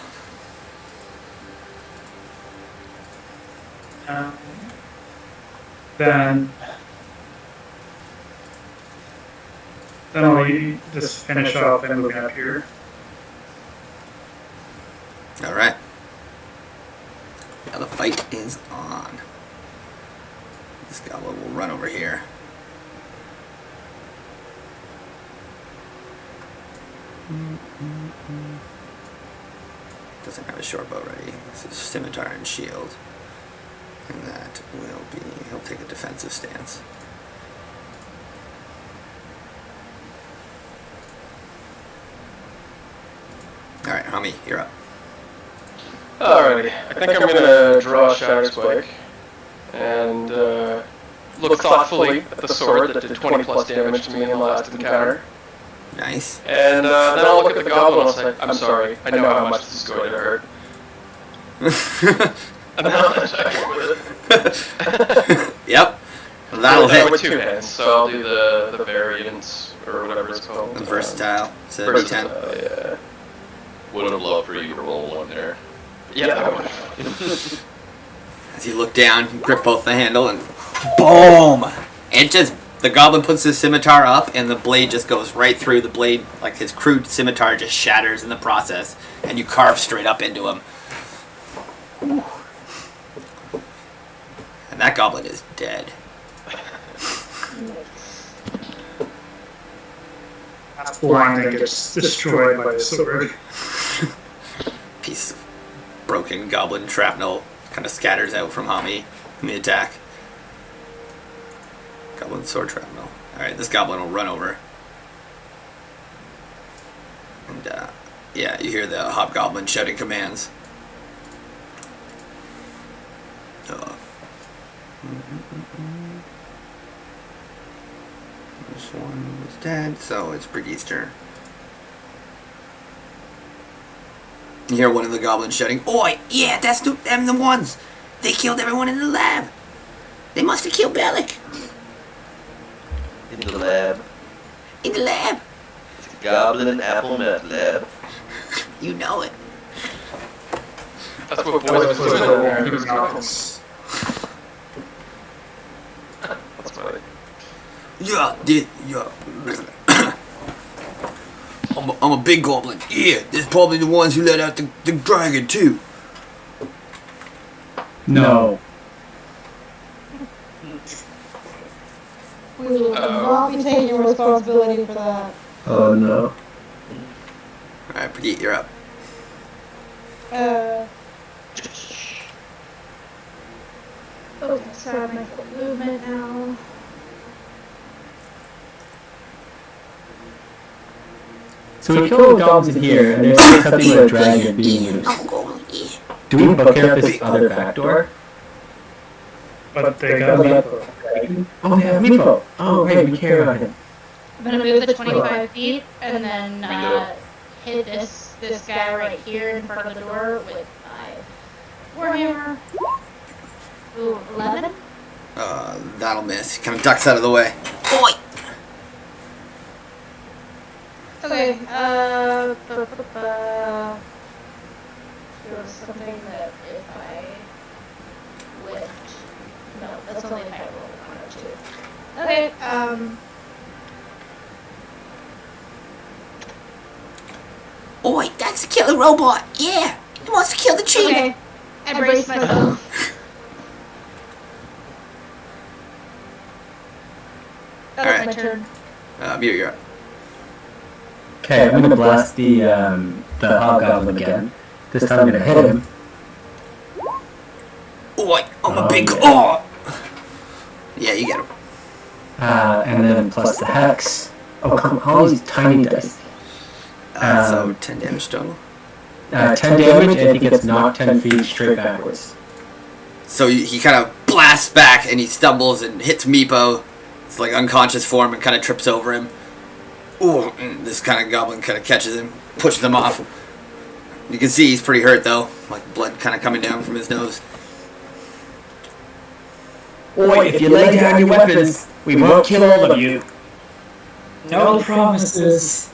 Then I'll just finish off and move up here. All right. Now the fight is on. This goblin will run over here. Doesn't have a short bow ready. This is scimitar and shield. And that will be, he'll take a defensive stance. Alright, Hami, you're up. Alrighty, I think I'm gonna draw a Shatter Spike and look thoughtfully at the sword that did 20 plus damage to me in the last encounter. Nice. And then I'll look at the goblin and I'll say, I'm sorry, I know how much this is going to hurt. And then I'll attack him with it. Yep. That'll hit. With 2 hands, so I'll do the variant, or whatever it's called. The versatile. It's a Versatile, D10. yeah. Would have loved for you to roll one there. Yeah, that would. As you look down, you grip both the handle, and boom! It just, the goblin puts his scimitar up, and the blade just goes right through the blade, like his crude scimitar just shatters in the process, and you carve straight up into him. And that goblin is dead. line that gets destroyed by the sword. Piece of broken goblin shrapnel kind of scatters out from Hami in the attack. Goblin sword shrapnel. Alright, this goblin will run over. And, yeah, you hear the hobgoblin shouting commands. This one was dead, so it's Brigitte's turn. You hear one of the goblins shouting, "Oi, yeah, that's them the ones! They killed everyone in the lab! They must have killed Bellic!" In the lab. In the lab! It's a goblin apple nut lab. You know it. That's what boys That's funny. Yeah, I'm a big goblin. Yeah, there's probably the ones who let out the dragon too. No. We will not be taking responsibility for that. Oh no. Alright, Brigitte, you're up. Oh, sorry, my foot movement now. So we kill the goblins in here, and there's something with a dragon being loose. Do we book out this other back door? But they got Meepo. Oh, they have Meepo. Oh, right, we care about him. I'm gonna move the 25 feet and then hit this guy right here in front of the door with my warhammer. Ooh, 11? That'll miss. He kind of ducks out of the way. Oi! Okay, there was something that if I lift. No, that's only if I roll 1 or 2. Okay, Oi, that's the killer robot! Yeah! He wants to kill the cheetah! okay. I brace myself. That was my turn. Mew, you're up. Okay, I'm gonna blast the hobgoblin again. This time I'm gonna hit him. Oi, I'm a big... Oh! Yeah, you get him. And then plus the hex. Oh, come on, all these tiny dice. So 10 damage total. 10 damage, and he gets knocked 10 feet straight backwards. So he kind of blasts back and he stumbles and hits Meepo. It's like unconscious form and kind of trips over him. Ooh, and this kind of goblin kind of catches him, pushes him off. You can see he's pretty hurt though, like blood kind of coming down from his nose. Oi, if you lay down your weapons, we won't kill all of you. No promises.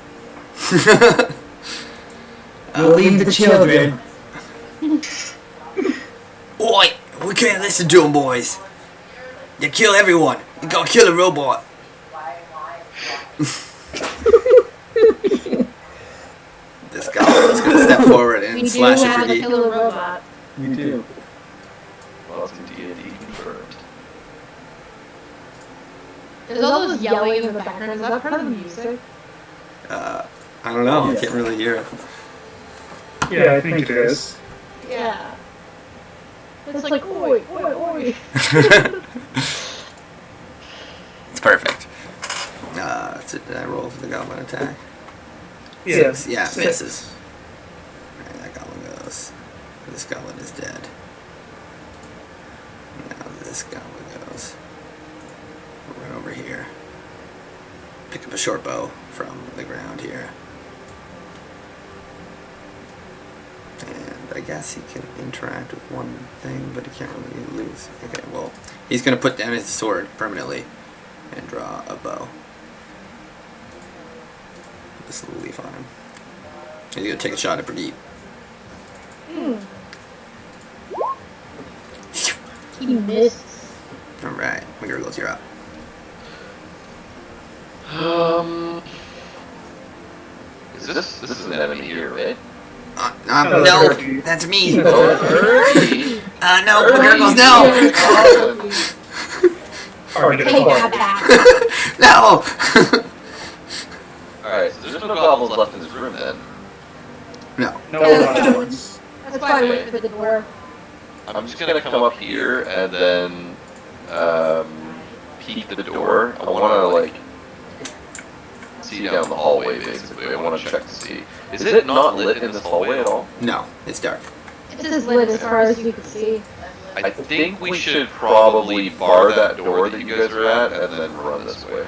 We'll leave the children. Oi, we can't listen to him, boys. They kill everyone. You gotta kill a robot. This goblin's gonna step forward and We slash do at have a Brigitte. killer robot. You do. Welcome to D&D confirmed. There's all those yelling in the background. Is that part of the music? I don't know. I can't really hear it. Yeah, I think it is. Yeah. It's like, oi, oi, oi. It's perfect. So did I roll for the goblin attack? Yeah, Yeah, it six. misses. Alright, that goblin goes. This goblin is dead. Now this goblin goes. Run over here. Pick up a short bow from the ground here. And I guess he can interact with one thing, but he can't really lose. Okay, well, he's going to put down his sword permanently and draw a bow. This little leaf on him. He's going to take a shot at Brigitte. He missed. Alright, McGurgles, you're up. This is an enemy here, right? No, that's me. Oh, No, McGurgles, no! Alright, Take that back. No! Alright, Alright, so there's no goblins left in this room then. No. No goblins. That's why I went for the door. I'm just gonna come up here and then peek the door. I wanna like see down the hallway basically. I wanna check to see. Is it not lit in this hallway at all? No, it's dark. It's as lit as far as you can see. I think we should probably bar that door that you guys are at and then run this way.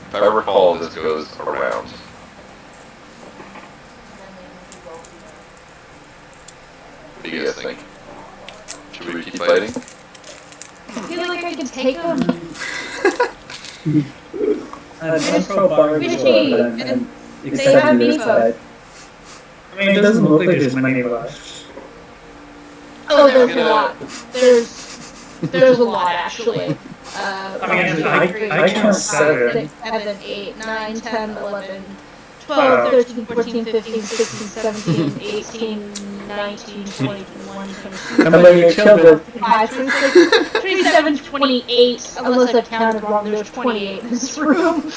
If I recall, this goes around. What do you guys think? Should we keep fighting? I feel like I can take them. I'm pro bar Which door, means- but I'm they excited have to me decide. I mean, it doesn't look like there's many left. Oh, there's a lot. There's a lot actually. I mean, I count 7. 6, 7, 8, 9, 10, 11, 12, 13, 14, 15, 16, 17, 18, 19, 20, 21, 22, How about your children? 25, 26, 27, 28, unless I've counted wrong, there's 28 in this room.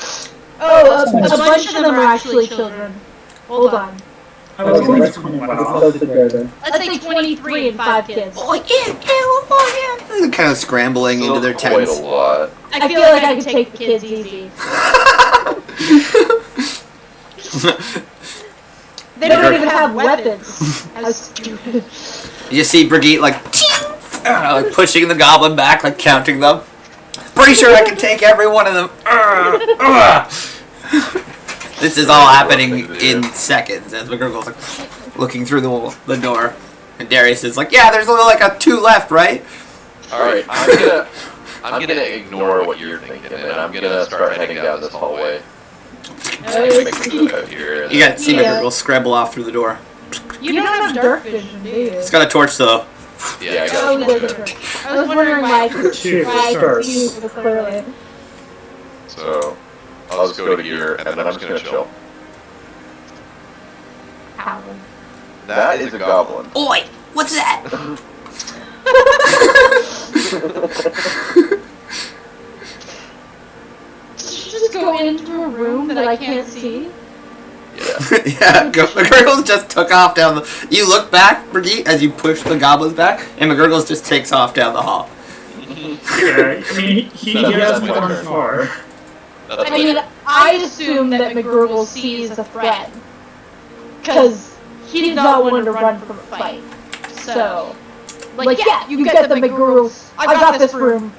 Oh, a bunch of them are actually children. Hold on. I was only 21. Close the door then. Let's say 23 and 5 kids. Oh yeah. They're kind of scrambling into their Quite tents. a lot. I feel like I can take the kids easy. They don't even have weapons. How stupid. You see Brigitte like pushing the goblin back, like counting them. Pretty sure I can take every one of them. This is all happening in seconds as McGurgle's like looking through the door, and Darius is like, "Yeah, there's only like a 2 left, right?" All right, I'm gonna ignore what you're thinking, and I'm gonna start heading down this hallway. Make a move out here. You got to see Yeah. McGurgle scramble off through the door. You don't have dark vision, do you? It's got a torch though. Yeah, I Oh, got there's a it. dark. I was wondering why I could Two see you stars. so clearly. So I'll just go to here, and then I'm just gonna chill. How? That is a goblin. Oi! What's that? Did you just go into a room that I can't see? Yeah. Yeah, McGurgles just took off down the. You look back, Brigitte, as you push the goblins back, and McGurgles just takes off down the hall. Yeah, I mean, he hasn't gone far. That's I mean, I assume that McGurgle sees a threat. Because he's not one to run from a fight. So, like, yeah, you get the McGurgles. I got this room.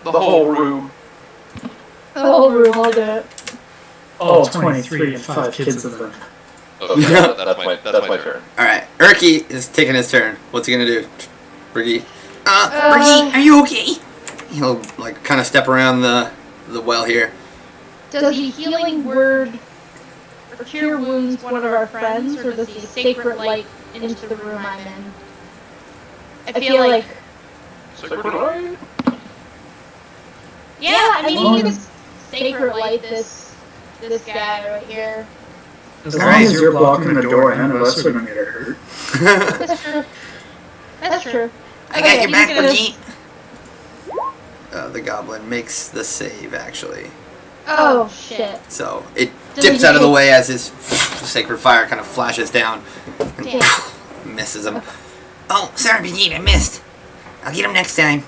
the whole room. The whole room, I'll do it. All 23 and 5 kids of them. Okay, that's my turn. Alright, Urki is taking his turn. What's he gonna do? Brigitte? Brigitte, are you okay? He'll, like, kind of step around the well here. Does the healing word or cure wounds one of our friends, or does the sacred light into the room I'm in? I feel like... Sacred light? Yeah, I mean, he can sacred light this guy right here. As long as you're blocking the door, none of us are going to get hurt. That's true. That's true. I got your back, he's gonna- Brigitte. The goblin makes the save, actually. Oh, shit. So it Does dips he out of the take- way as his sacred fire kind of flashes down and Damn. misses him. Oh, sorry, Brigitte, I missed. I'll get him next time.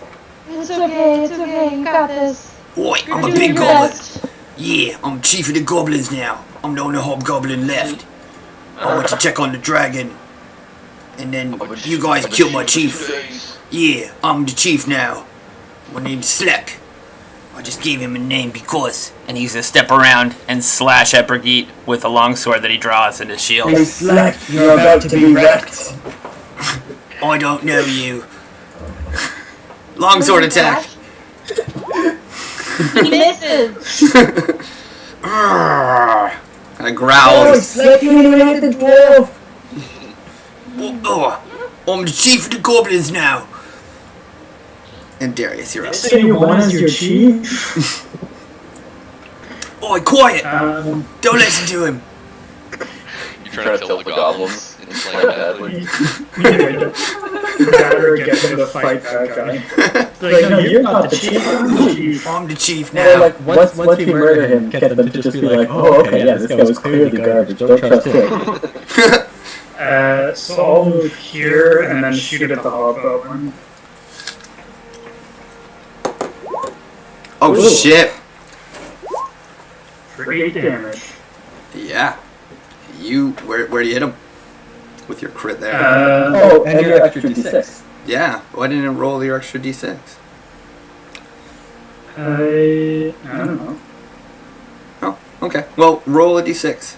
It's okay, you got this. Oi, You're I'm a doing big your goblin. best. Yeah, I'm chief of the goblins now. I'm the only hobgoblin left. I went to check on the dragon, and then you guys killed my chief. Yeah, I'm the chief now. My name's Sleck. I just gave him a name because. And he's gonna step around and slash at Brigitte with a longsword that he draws in his shield. Hey, Slack, you're about to be wrecked. I don't know you. Longsword attack. He misses. Kind of Oh, growls. Slack, you eliminated the dwarf. I'm the chief of the goblins now. And Darius, you're up. So you won as your chief? Oi, quiet! Um, Don't listen to him. You trying to tilt the goblins and slam badly? Better get to the fight that guy. Like, no, you're not the chief. I'm the chief. I'm the chief Well, now. like once we murder him, get them to just be like, oh, okay, yeah, this guy was clearly garbage. Don't trust him. So I'll move here and then shoot at the hobgoblin. Oh Ooh. shit! For 8 damage. Yeah. Where do you hit him? With your crit there. Oh, and your extra d6. Yeah. Why didn't it roll your extra d6? I don't know. Oh, okay. Well, roll a d6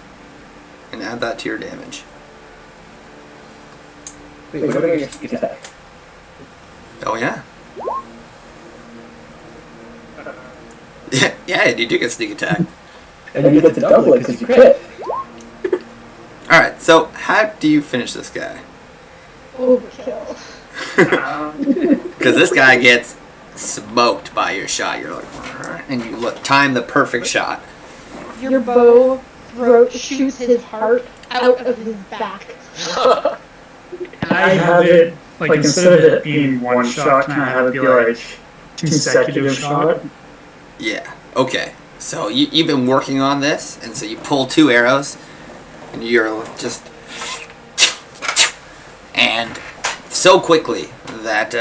and add that to your damage. Wait, what about your sneak attack? Oh yeah. Yeah, you do get sneak attack. And you get to double it because you crit. Alright, so how do you finish this guy? Overkill. Because this guy gets smoked by your shot. You're like, and you time the perfect shot. Your bow shoots his heart out of his back. Can I have it, like, instead of it being one shot, can I have it be, like, consecutive shot? Yeah, okay. So you've been working on this, and so you pull 2 arrows, and you're just... And so quickly that,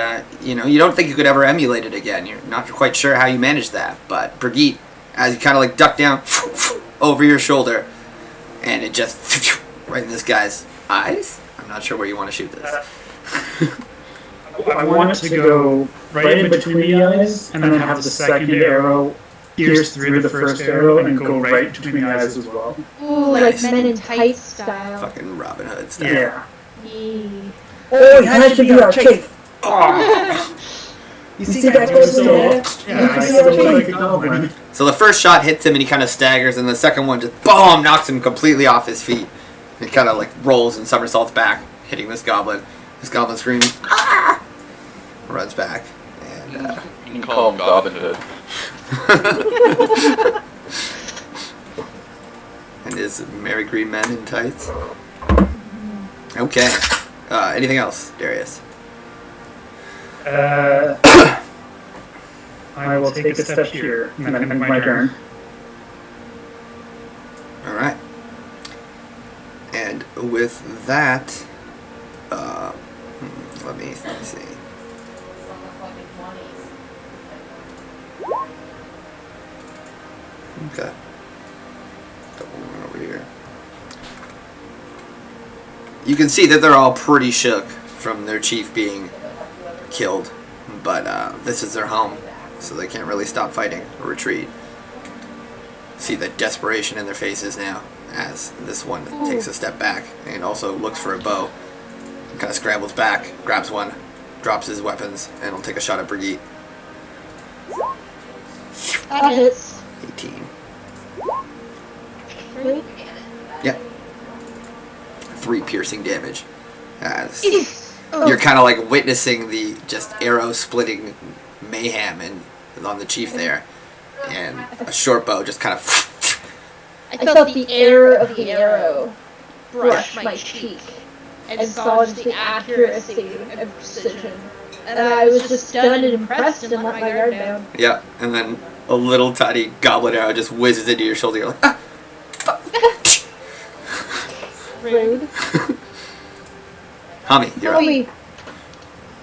you don't think you could ever emulate it again. You're not quite sure how you managed that, but Brigitte, as you kind of, like, duck down over your shoulder, and it just... right in this guy's eyes? I'm not sure where you want to shoot this. I want it to go right in between the eyes, and then have the second arrow pierce through the first arrow and go right between the eyes as well. Ooh, like Men in Tights style. Fucking Robin Hood style. Yeah. Yee. Oh, it has to be our chief! Oh. You see that person there? Yeah, I still look like a goblin. So the first shot hits him and he kind of staggers, and the second one just boom knocks him completely off his feet. He kind of like rolls and somersaults back, hitting this goblin. This goblin screams, ah! Runs back, and You can call him Goblin Hood. and his merry green men in tights. Okay. Anything else, Darius? I will take a step here, and then end my turn. All right. And with that, let me see. Okay. Double one over here. You can see that they're all pretty shook from their chief being killed, but this is their home, so they can't really stop fighting or retreat. See the desperation in their faces now as this one takes a step back and also looks for a bow. Kind of scrambles back, grabs one, drops his weapons, and will take a shot at Brigitte. That hits. 18. Really? Yep. 3 piercing damage. As Oh. you're kind of like witnessing the just arrow splitting mayhem on the chief there, and a short bow just kind of. I felt the air of the arrow brush my cheek and saw just the accuracy and precision. And I was just stunned and impressed and let my guard down. Yeah, and then a little tiny goblin arrow just whizzes into your shoulder. You're like, ah! Rude. Homie, you're up. Homie,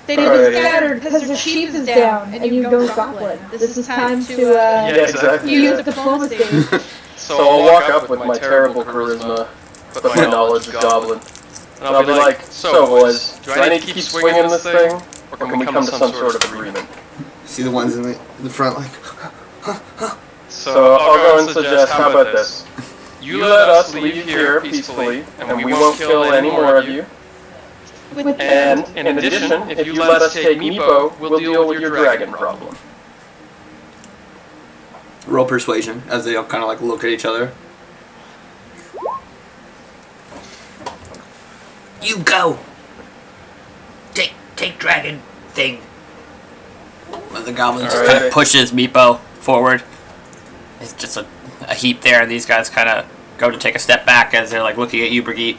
they were scattered because the chief is down and you don't goblin. This is time to Yeah, exactly. use diplomacy. So I'll walk up with my terrible charisma, but my knowledge of Goblin. And I'll be like, so boys, do I need to keep swinging this thing? Or can we come to some sort of agreement? See the ones in the front like. So I'll go and suggest, how about this? You let us leave here peacefully, and we won't kill any more of you. And in addition, if you let us take Meepo, we'll deal with your dragon problem. Roll persuasion as they all kind of like look at each other. You go. Take dragon thing. Well, the goblin just kind of pushes Meepo forward. It's just a heap there, and these guys kind of go to take a step back as they're like looking at you, Brigitte.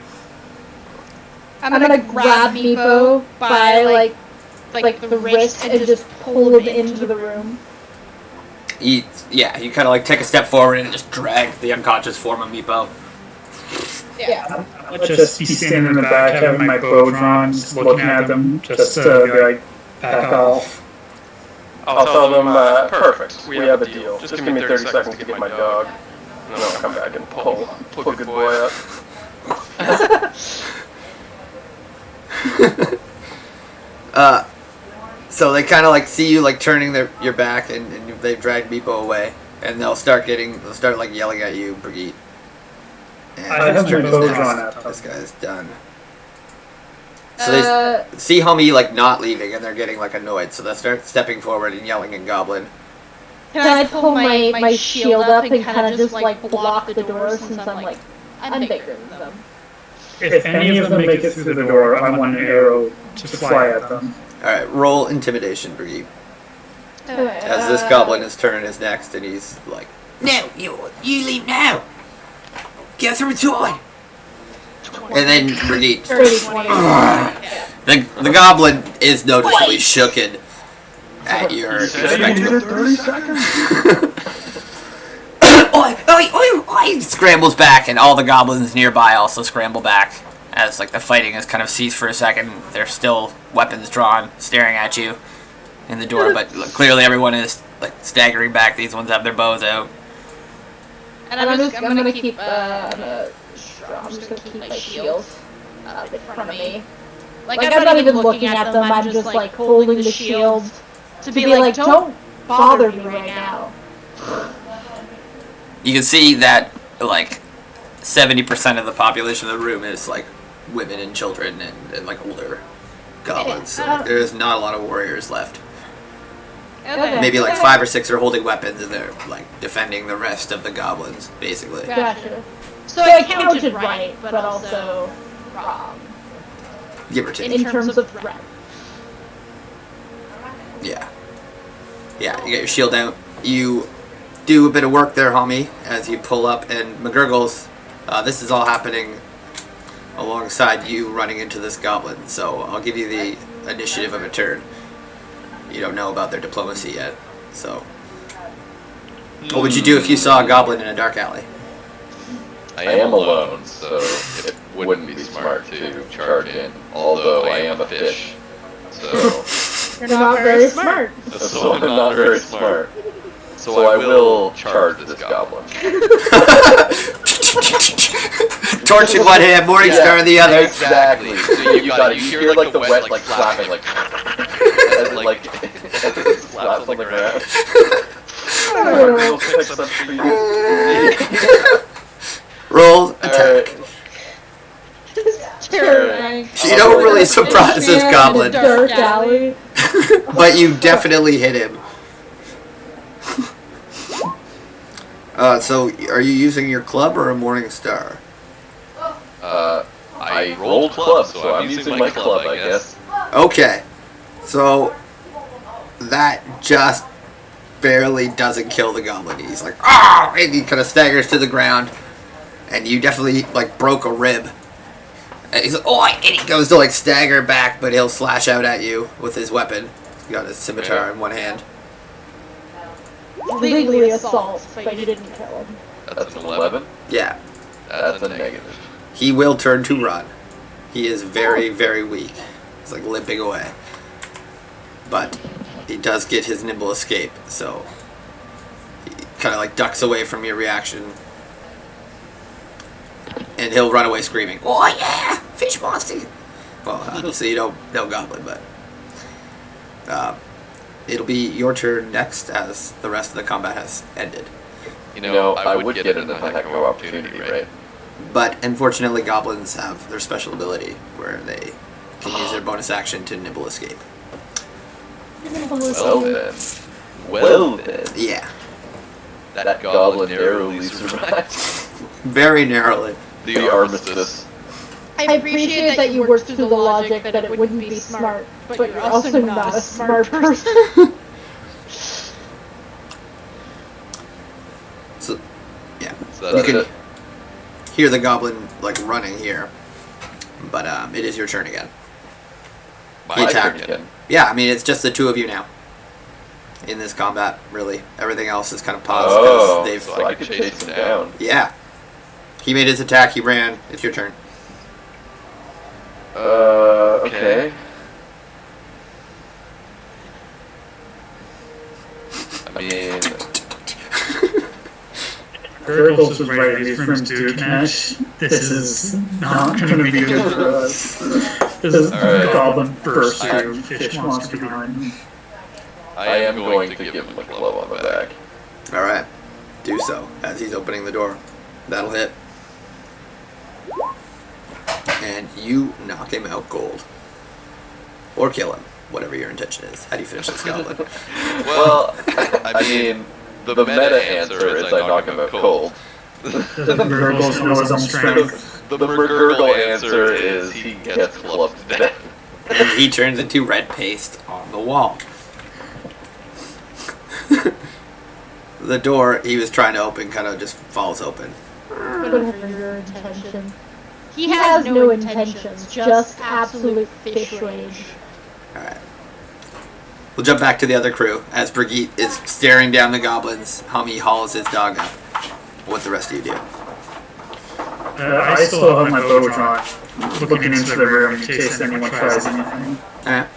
I'm gonna grab Meepo by like the wrist and just pull him into the room. You kind of like take a step forward and just drag the unconscious form of Meepo. Yeah. I'll just be standing in the back, having my bow drawn, just looking at them, just to be like, back off. I'll tell them, perfect, we have a deal. Just give me 30 seconds to get my dog, and then I'll come back and pull good boy up. So they kind of like see you like turning your back, and they've dragged Meepo away, and they'll start like yelling at you, Brigitte. And I have my bow this drawn at them. This guy's done. So they see homie like not leaving, and they're getting like annoyed. So they start stepping forward and yelling in Goblin. Can I pull my shield up and kind of just like block the door since I'm bigger than them? If any of them make it through the door, I want an arrow to fly at them. All right, roll intimidation, Brigitte. As this goblin is turning his next, and he's like, "No, you leave now. Get through the door." And then Brigitte. The goblin is noticeably shooken at your spectacle. 30 seconds? He scrambles back, and all the goblins nearby also scramble back. As like the fighting has kind of ceased for a second, there's still weapons drawn, staring at you in the door. But clearly, everyone is like staggering back. These ones have their bows out. And I'm gonna keep my shield in front of me. Like I'm not even looking at them. I'm just like holding the shield to be like, don't bother me right now. You can see that like 70% of the population of the room is like women and children and like older goblins. So there's not a lot of warriors left. Okay. Maybe like 5 or 6 are holding weapons, and they're like defending the rest of the goblins, basically. Gotcha. So I counted right, but also wrong. Give or take. In terms of threat. Yeah. Yeah, you get your shield out. You do a bit of work there, homie, as you pull up, and McGurgles, this is all happening alongside you running into this goblin, so I'll give you the initiative of a turn. You don't know about their diplomacy yet, so... What would you do if you saw a goblin in a dark alley? I am alone, so it wouldn't be smart to charge in, although I am a fish. So, You're not very smart. so I'm not very smart. So I will charge this goblin. Torch in one hand, Morningstar in the other. Exactly. So you got it. You hear like the wet like flapping like as it like as it slaps on the ground. Roll attack. Terrifying. You don't really surprise this goblin, Dark alley. but you definitely hit him. So, are you using your club or a Morningstar? I rolled club, so I'm using my club, I guess. Okay. So, that just barely doesn't kill the goblin. He's like, ah! And he kind of staggers to the ground. And you definitely, like, broke a rib. And he's like, oh! And he goes to, like, stagger back, but he'll slash out at you with his weapon. He's got his scimitar in one hand. Legally assault, but you didn't kill him. That's an 11? Yeah. That's a negative. He will turn to run. He is very, very weak. He's like limping away. But he does get his nimble escape, so he kind of like ducks away from your reaction. And he'll run away screaming, oh yeah! Fish monster! Well, obviously you don't know Goblin, but... it'll be your turn next, as the rest of the combat has ended. You know, I would get an attack of opportunity, right? But unfortunately, goblins have their special ability where they can use their bonus action to nimble escape. Well then. Yeah. That goblin narrowly survived Very narrowly. the armistice. I appreciate that you worked through the logic that it wouldn't be smart, but you're also not a smart person. So, yeah. So You that's can it. hear the goblin, like, running here. but it is your turn again. My He attacked. turn again. Yeah, I mean, it's just the two of you now. In this combat, really. Everything else is kind of paused Oh, because they've... so I could chase him down. Yeah. He made his attack, he ran. It's your turn. Okay. I mean, Gurgles was right. These rooms do connect. This is not going to be good for us. This is Alright. goblin burst through fish monster behind me. I am going to give him a club on the back. Alright. Do so as he's opening the door. That'll hit. And you knock him out cold. Or kill him. Whatever your intention is. How do you finish this goblin? Well, I mean, the meta answer is I knock him out cold. Gurgles know his own strength. The McGurgle answer is he gets clubbed to death. And he turns into red paste on the wall. The door he was trying to open kind of just falls open. Whatever your intention. He has no intentions, just absolute fish rage. Alright. We'll jump back to the other crew as Brigitte is staring down the goblins. Hummy hauls his dog up. What the rest of you do? I still have my bow drawn, looking into the room in case anyone tries anything. Alright.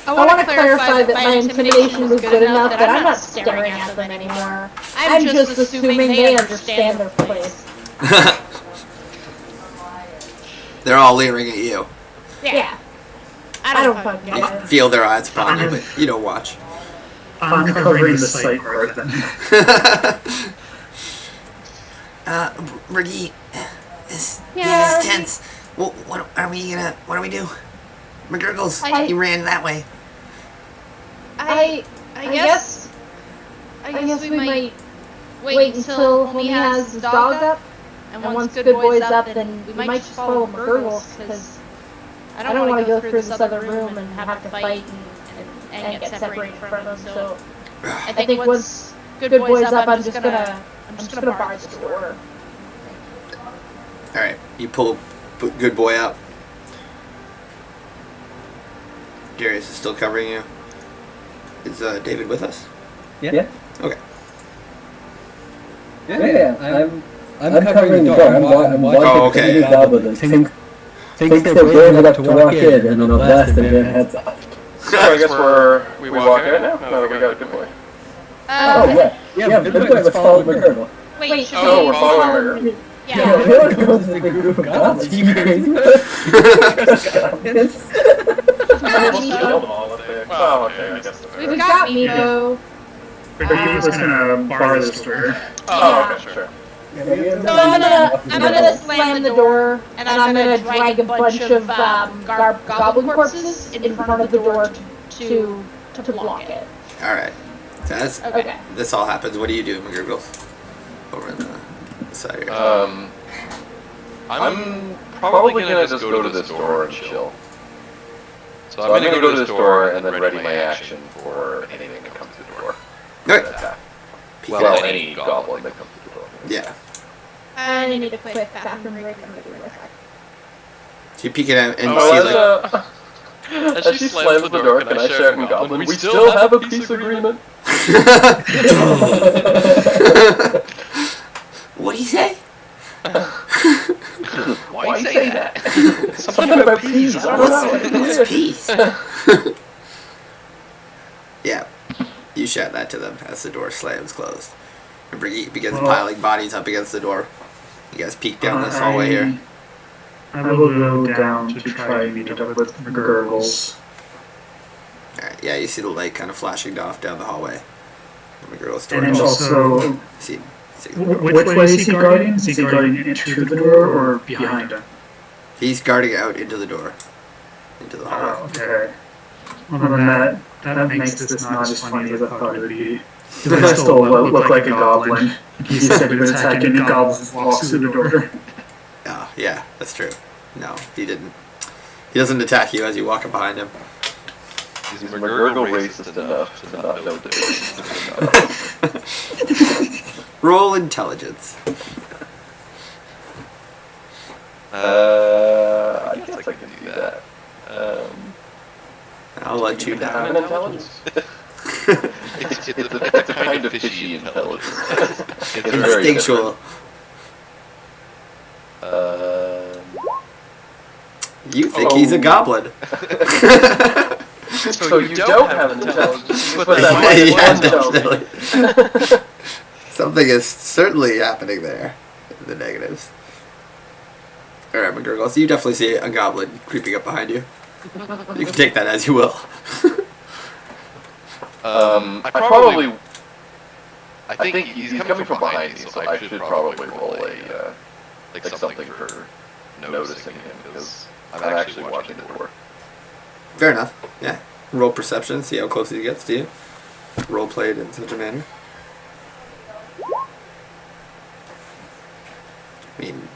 I want to clarify that my intimidation was good enough that I'm not staring at them anymore. I'm just assuming they understand their place. They're all leering at you. Yeah. I don't fucking You get it. feel their eyes upon you, but you don't watch. I'm covering the sight part then. Brigitte, this Yeah. is tense. Well, what do we do? McGurgles, I- he ran that way. I guess we might wait until homie has his dog up, and once Good Boy's up, then we might just follow McGurgles, because I don't want to go through this other room and have to fight and get separated from them. So I think once Good Boy's up, I'm just gonna bar the door. All right, you pull Good Boy out. Darius is still covering you. Is David with us? Yeah. Okay. Yeah. I'm covering the door. I'm watching Oh, okay. the goblins. Thinks they're brave enough to walk in, and then I'll blast them in heads off. So I guess we walk in now? No, we got a good boy. Oh, yeah. Yeah, Good Boy was following McGurgle. Wait, should Oh, we we're following her. Yeah. We're going to the group of goblins. You crazy? Goblins. Almost killed them all up there. Oh, okay, I guess. We've got Miko. Brigitte was gonna bar this door. Oh, okay, sure. So I'm gonna slam the door, and I'm gonna drag a bunch of goblin corpses in front of the door to block it. All right. So that's, Okay. this all happens. What do you do, McGurgles? Over in the side here. I'm probably gonna just go to this door and chill. So I'm gonna go to this door and then ready my action for anything that comes through the door. Okay. Attack. Peek Well, out. any goblin that comes through the door. Yeah. I need a quick bathroom break. I'm gonna be right back. So you peek it out and Oh, see like. as she slams the door, can I shout in Goblin, we still have a peace agreement? What do you say? Why say that? Something about peace. I don't know. What's peace? Yeah. You shout that to them as the door slams closed. And Brigitte begins piling bodies up against the door. You guys peek down this hallway here. I will go down to try and meet up with McGurgles. Alright, yeah, you see the light kind of flashing off down the hallway. The girl's door. And also, See which way is he guarding? Is he guarding into the door or behind him? He's guarding out into the door. Into the hallway. Oh, okay. Well, then that makes this not as funny as I thought it would be. Because I still look like a goblin. He said he was attacking the goblins and walks through the door. Oh, yeah, that's true. No, he didn't. He doesn't attack you as you walk up behind him. Is McGurgle racist enough to not know this? Roll intelligence. I guess I can do that. I'll let you Have know. an intelligence. It's a kind of fishy intelligence. It's very Instinctual. You think he's a goblin. So you don't have an intelligence. But Yeah, that definitely. Something is certainly happening there. The negatives. Alright, McGurgle, so you definitely see a goblin creeping up behind you. You can take that as you will. I think he's coming from behind me, so I should probably roll a like something for noticing him because I'm actually watching the door. Fair enough. Yeah. Roll perception, see how close he gets to you. Role played in such a manner. I mean,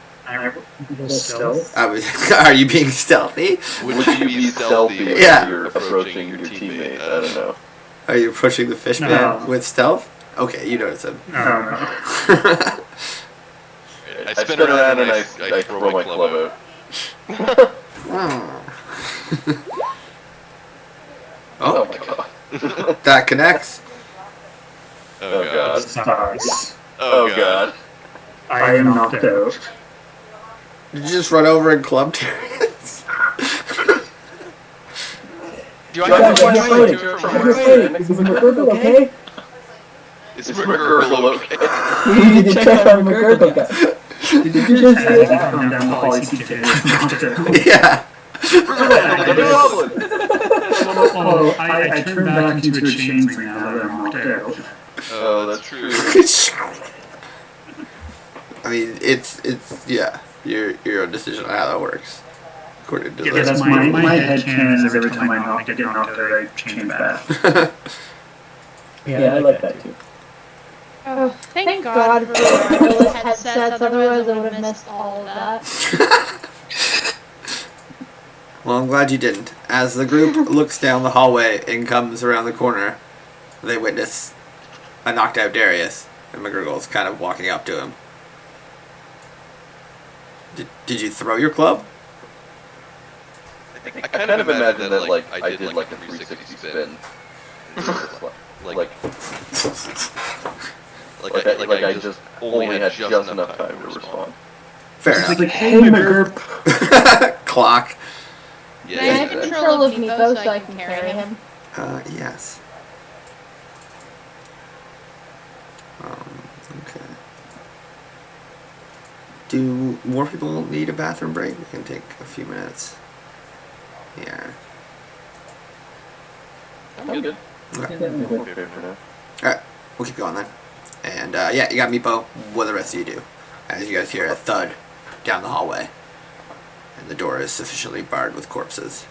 Stealth. are you being stealthy? Would you be stealthy when Yeah. you're approaching your teammate? I don't know. Are you approaching the fish man No. with stealth? Okay, you notice him. No. I spin around and I throw my club out. Oh, my god. that connects. Oh god. Stars. Oh god. I am knocked out. Did you just run over and club Darius? Do I have to explain to her from where Hey, is McGurgle okay? Is McGurgle okay? We need to check on McGurgle, guys. Did you just As say I that? come down the hall, I see Darius knocked out. Yeah. Oh, I turned back into a changeling now that I'm knocked out. Oh, that's true. I mean, it's yeah. Your own decision on how that works. According to Yeah, the that's my head canon is every time I get knocked out, I change back. Yeah, I like that too. Oh, thank God for wireless headsets, otherwise I would have missed all of that. Well, I'm glad you didn't. As the group looks down the hallway and comes around the corner, they witness a knocked out Darius, and McGurgle's kind of walking up to him. Did you throw your club? I kind of imagine that like I did like a 360 spin. Like I just only had just enough time to respond. Fair It's enough. like, hey, McGurp. Clock. Can I have control of Meepo so I can carry him? Yes. Okay. Do more people need a bathroom break? We can take a few minutes. Yeah. I'm good. Okay. Okay for now. Alright, we'll keep going then. And yeah, you got Meepo. What do the rest of you do? As you guys hear a thud down the hallway. And the door is sufficiently barred with corpses.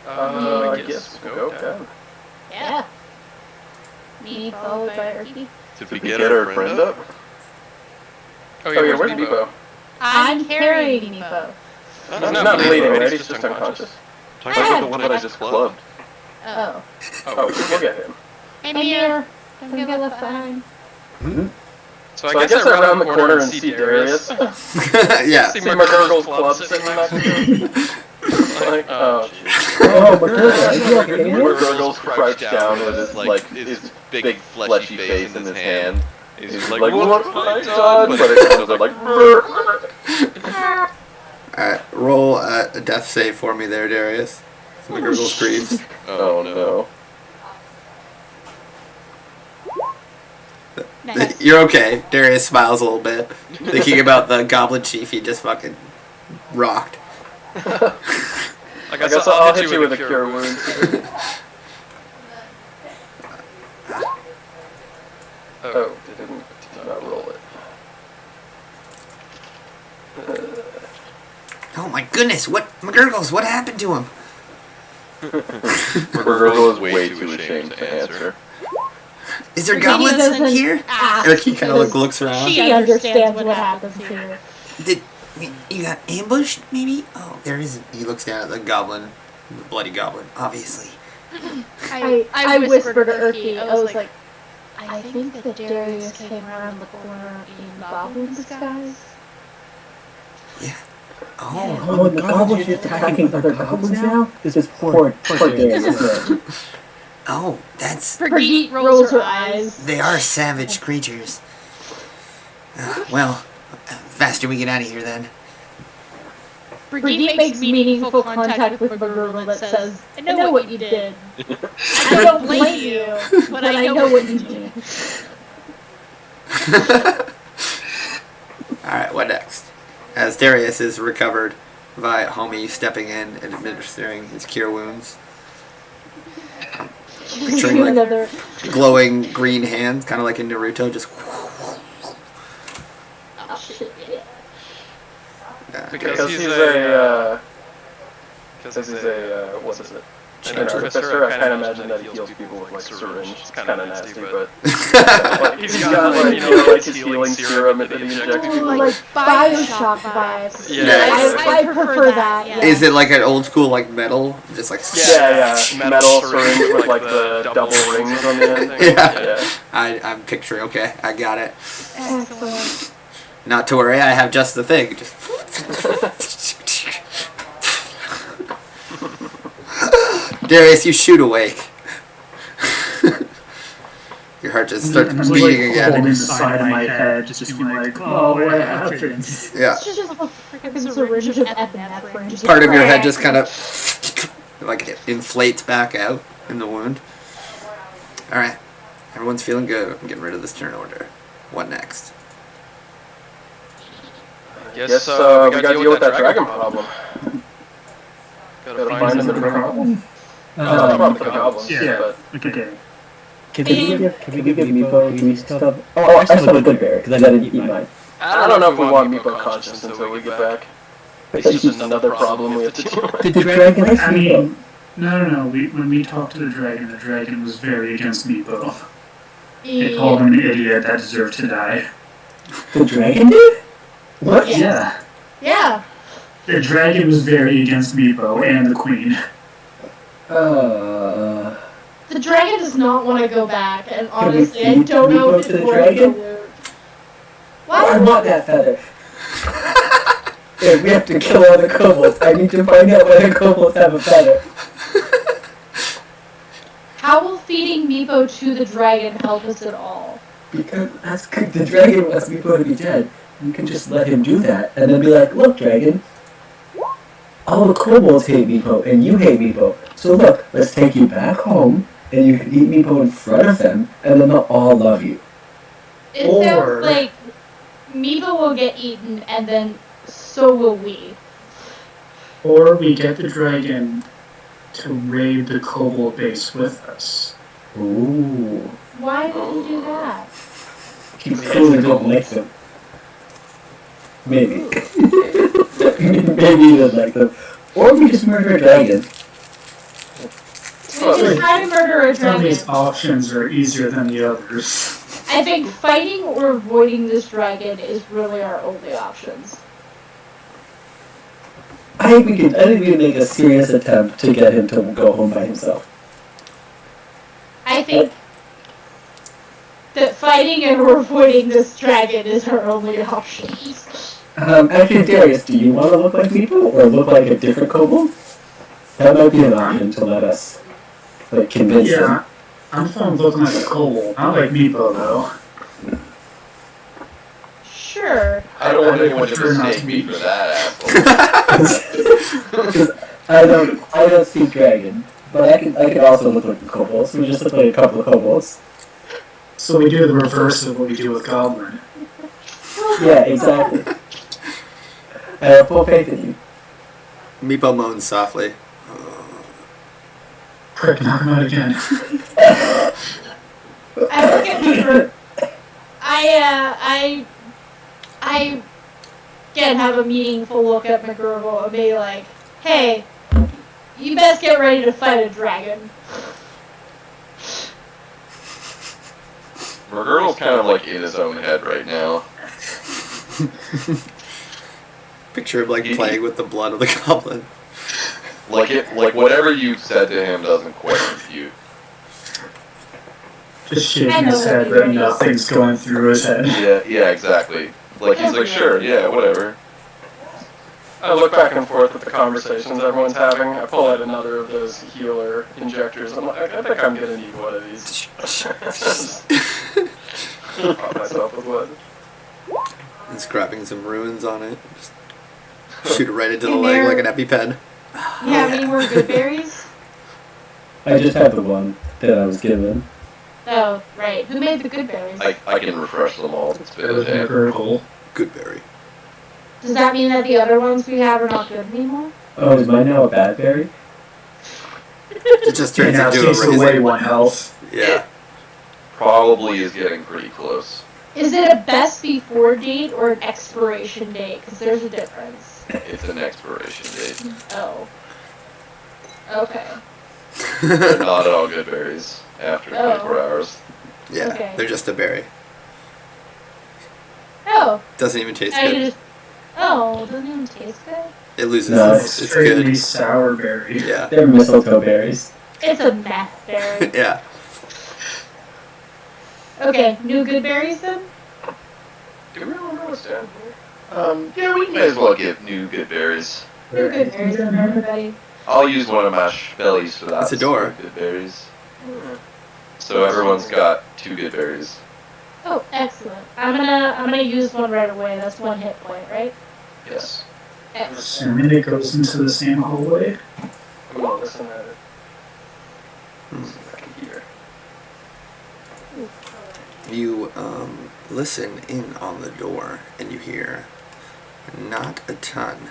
I guess we'll go down. Yeah. Me followed by Erky. Did we get our friend up? Oh yeah, where's Meepo? I'm carrying Meepo. Not bleeding, right? He's just unconscious. Talking about the one that I just clubbed. Oh. Oh, we'll get him. Hey, Mir. Don't get left behind. So I guess I round the corner and see Darius. Yeah. See McGurgle's club sitting next to him. Like, oh, Oh, McGurgle, McGurgle's crouched down with his big fleshy face in his hand. He's just like, what have I done? But it comes out like, Alright, roll a death save for me there, Darius. McGurgle screams. oh no. Nice. You're okay. Darius smiles a little bit, thinking about the goblin chief he just fucking rocked. I guess I'll hit you with a cure wound. Oh, did not roll it. Oh my goodness, McGurgles, what happened to him? McGurgle is way too ashamed to answer. Is there He goblins doesn't here? ask Erky kind of because looks around. She understands what happens here. Did you got ambushed, maybe? Oh, there is. He looks down at the goblin, the bloody goblin, obviously. I whispered to Erky, I was like, I think that Darius came around the corner in goblin disguise. Yeah. Oh. Oh, the goblins are attacking other goblins now? This is poor Darius. Oh, that's... Brigitte rolls her eyes. They are savage creatures. Well, faster we get out of here then. Brigitte makes meaningful contact with McGurgle that says, I know what you did. I don't blame you, but I know what you did. Alright, what next? As Darius is recovered by Homie stepping in and administering his cure wounds. Picturing like glowing green hands, kind of like in Naruto, just... Oh, shit, yeah. Because he's a what's it? An artificer. I kind of imagine that he heals people with like syringe. It's kind of nasty, but like, he's got like like his healing serum that he injects people like with. Bioshock vibes. Yeah. I prefer that. Yeah. Is it like an old school like metal, just like... Yeah, metal syringe with like the double rings on the end. Yeah. I'm picturing. Okay, I got it. Excellent. Not to worry, I have just the thing. Just... Darius, you shoot awake. Your heart just starts beating again. Holding the side of my head, just being like, oh, what happened? Yeah. It's just a freaking syringe of epinephrine. Part of your head just kind of like it inflates back out in the wound. All right, everyone's feeling good. I'm getting rid of this turn order. What next? Guess we gotta deal with that dragon problem. Gotta find the problem. Not about the goblins, Yeah. but Okay. Can we give Meepo? Do we still have... Oh, I still have a good bear, because I didn't eat mine. I don't know if we want Meepo conscious until we get back. It's just another problem we have to deal with. Did the dragon like I Meepo? mean, no. When we talked to the dragon was very against Meepo. It called him an idiot that deserved to die. The dragon did? What? Yeah. Yeah. The dragon was very against Meepo and the queen. The dragon does not want to go back, and Can we honestly, I feed don't know Meepo if to it's the worth the dragon? loot. I What? want that feather. If we have to kill all the kobolds, I need to find out why the kobolds have a feather. How will feeding Meepo to the dragon help us at all? Because that's good. The dragon wants Meepo to be dead. You can just let him do that, and then be like, look, dragon, all the kobolds hate Meepo, and you hate Meepo. So look, let's take you back home, and you can eat Meepo in front of them, and then they'll all love you. It Or- sounds like Meepo will get eaten, and then so will we. Or we get the dragon to raid the kobold base with us. Ooh. Why would we do that? He clearly don't like them. Maybe. Maybe he doesn't like them. Or we just murder a dragon. We can try to murder a Some of dragon. these options are easier than the others. I think fighting or avoiding this dragon is really our only options. I think we can make a serious attempt to get him to go home by himself. I think that fighting and or avoiding this dragon is our only options. Actually, Darius, do you want to look like Meepo or look like a different kobold? That might be an option to let us, like, convince him. Yeah, I'm fine with looking like a kobold. Not like Meepo, though. Sure. I don't want anyone to Sure not mistake to me be. for that asshole. Because I don't speak dragon, but I can also look like a kobold, so we just look like a couple of kobolds. So we do the reverse of what we do with Goblin. Yeah, exactly. I have full faith in you. Meepo moans softly. Prick, knock him out again. I look at her. I again have a meaningful look at McGurgle and be like, hey, you best get ready to fight a dragon. McGurgle's kind of like in his own head right now. Picture him like playing with the blood of the goblin. Like whatever you said to him doesn't quite compute. Just shaking his head that nothing's going through his head. Yeah, exactly. Like he's like, sure, yeah, whatever. I look back and forth at the conversations everyone's having. I pull out another of those healer injectors. I'm like, I think I'm gonna need one of these. Pop myself with one. And scrapping some ruins on it. Just shoot it right into the And leg there- like an EpiPen. You have any more good berries? I just have the one that I was given. Oh, right. Who made the good berries? I can refresh them all. It's been That a was day. incredible. Good berry. Does that mean that the other ones we have are not good anymore? Oh, is mine now a bad berry? It just It turns now into a takes away raisin. 1 health. Yeah. Probably is getting pretty close. Is it a best before date or an expiration date? Because there's a difference. It's an expiration date. Oh. Okay. They're not all good berries after Oh. 24 hours. Yeah, Okay. they're just a berry. Oh. Doesn't even taste I good. just. Oh, doesn't even taste good. It loses No, its, it's Straightly good. sour berry. Yeah. They're mistletoe berries. It's a meth berry. Yeah. Okay, new good berries then? Do we remember what's down here? Yeah, we may as well give new good berries. New good berries then, everybody. I'll use one of my bellies for that. It's a door. Good berries. So everyone's got 2 good berries. Oh, excellent. I'm gonna use one right away. That's 1 hit point, right? Yes. Excellent. Assuming it goes into the same hallway. I'm gonna listen at it. Hmm. See if I can hear. You listen in on the door and you hear not a ton.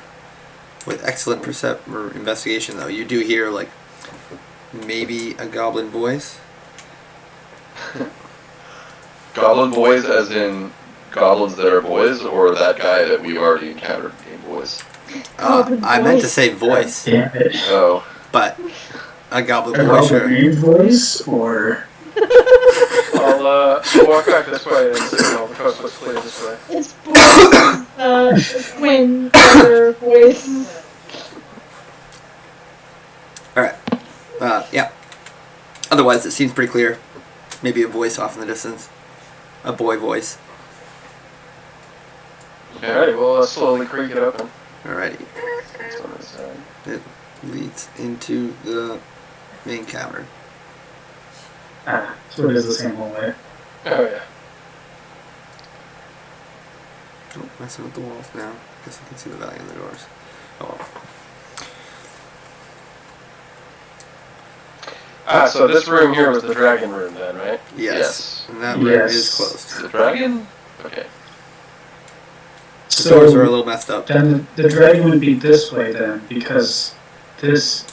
With excellent or investigation though, you do hear like maybe a goblin voice. Goblin boys as in goblins that are boys, or that guy that we already encountered named boys? Goblin I meant to voice. say voice, Damn it. Oh. but a goblin A voice, sure. goblin voice or I'll walk back this way and see all the coast was clear this way. It's voice, twin brother voice. Alright. Yeah. Otherwise, it seems pretty clear. Maybe a voice off in the distance. A boy voice. Alrighty, we'll slowly creak it open. Alrighty. It's on this side. It leads into the main cavern. so it is the same hallway. Oh yeah. Oh, messing with the walls now. Guess I can see the value in the doors. Oh well. So this room here was the dragon room then, right? Yes. And that room Yes. is closed. The dragon? Okay. The doors are a little messed up. Then the dragon would be this way then, because this.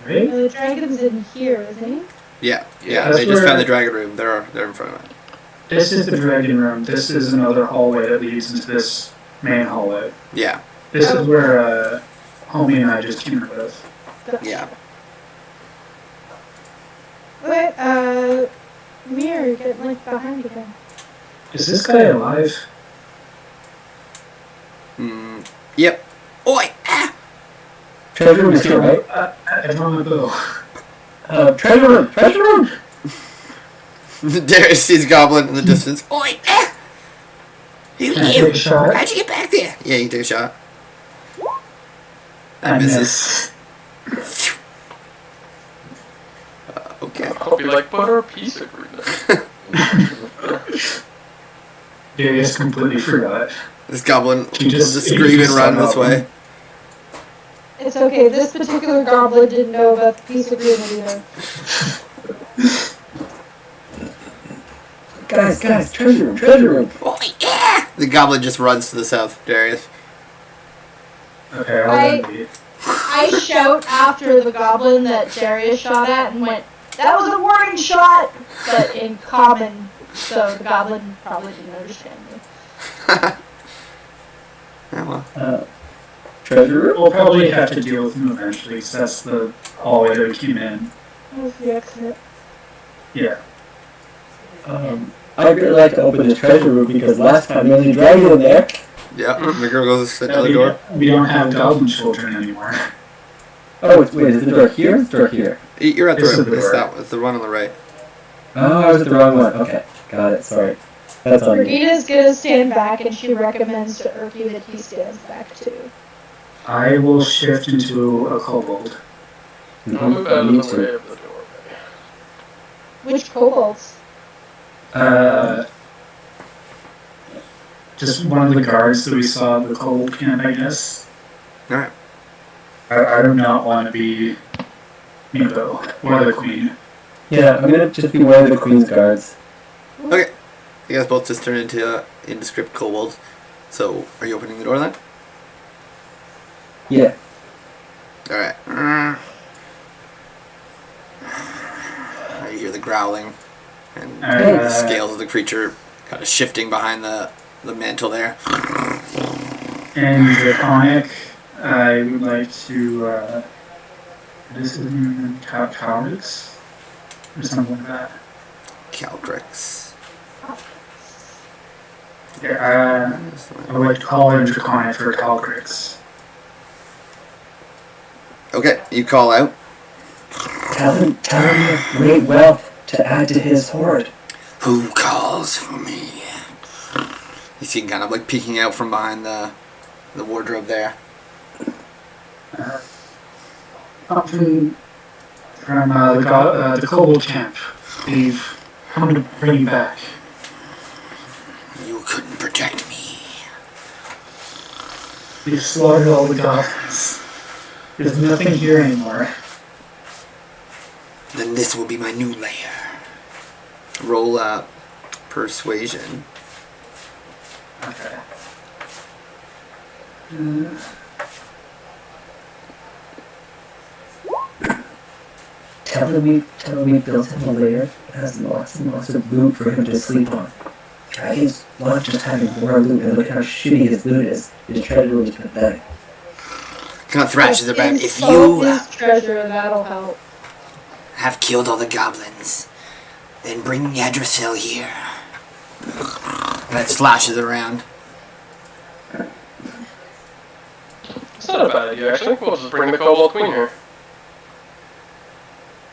Right? The dragon's in here, isn't he? Yeah. Yeah, Yeah. that's They just where- found the dragon room. They're in front of it. This is the dragon room. This is another hallway that leads into this main hallway. Yeah. This is where homie and I just came out of. Yeah. Wait, Mirror, get like behind you then. Is this guy alive? Yep. Oi! Ah! Treasure room is here, right? I don't want to go. Treasure room! Treasure room! Darius sees Goblin in the distance. Oi! Ah! Who Can I are take you? a shot? How'd you get back there? Yeah, you can take a shot. I That misses. miss. Okay. I'll be like, but our peace agreement. Darius completely forgot. This Goblin will He just- just he scream and just run saw this way. It's okay, this particular goblin didn't know about the peace agreement either. Guys, treasure room, treasure room! Oi! Yeah! The Goblin just runs to the south, Darius. Okay, I'll I- then leave. I shout after the goblin that Darius shot at and went, "That was a warning shot!" But in common, so the goblin probably didn't understand me. Oh well. Treasure room? We'll probably have to deal with him eventually, because that's the hallway that we came in. That was the exit. Yeah. I'd really like to open this treasure room because last time there was a dragon in there. Yeah, the girl goes to sit No, at the door. we don't have goblin children anymore. Oh, wait, is the door here? It's the door here. You're at the This is room. the It's door. that one. It's the one on the right. Oh, I was at the wrong one. Okay, got it, sorry. That's all you. Regina's gonna stand back, and she recommends to Erky that he stands back too. I will shift into a kobold. I'll move out of the way of the doorway. Which kobolds? Just one of the guards that we saw at the kobold camp, I guess. Alright. I do not want to be Miko or the queen. Yeah, I'm gonna just be one of the queen's guards. Okay. You guys both just turn into indescript kobolds. So, are you opening the door then? Yeah. Alright. You hear the growling and the scales of the creature kind of shifting behind the mantle there. And Draconic, I would like to, this is Calrix? Or something like that. Calcrix. Yeah, I would like to call in Draconic for Calrix. Okay, you call out. Tell him great wealth to add to his hoard. Who calls for me? You see him kind of like peeking out from behind the wardrobe there. From the kobold camp. They've come to bring you back. You couldn't protect me. They've slaughtered all the goblins. There's nothing here anymore. Then this will be my new lair. Roll up persuasion. Okay. Tell him we built him a lair that has lots and lots of loot for him to sleep on. Dragons love just having more loot, and look how shitty his loot is. His treasure is pathetic. Kind of thrashes about. If Insult you his treasure, that'll help. have killed all the goblins, then bring Yggdrasil here. And it slashes around. It's not a bad idea, actually. We'll just bring the Kobold Queen here.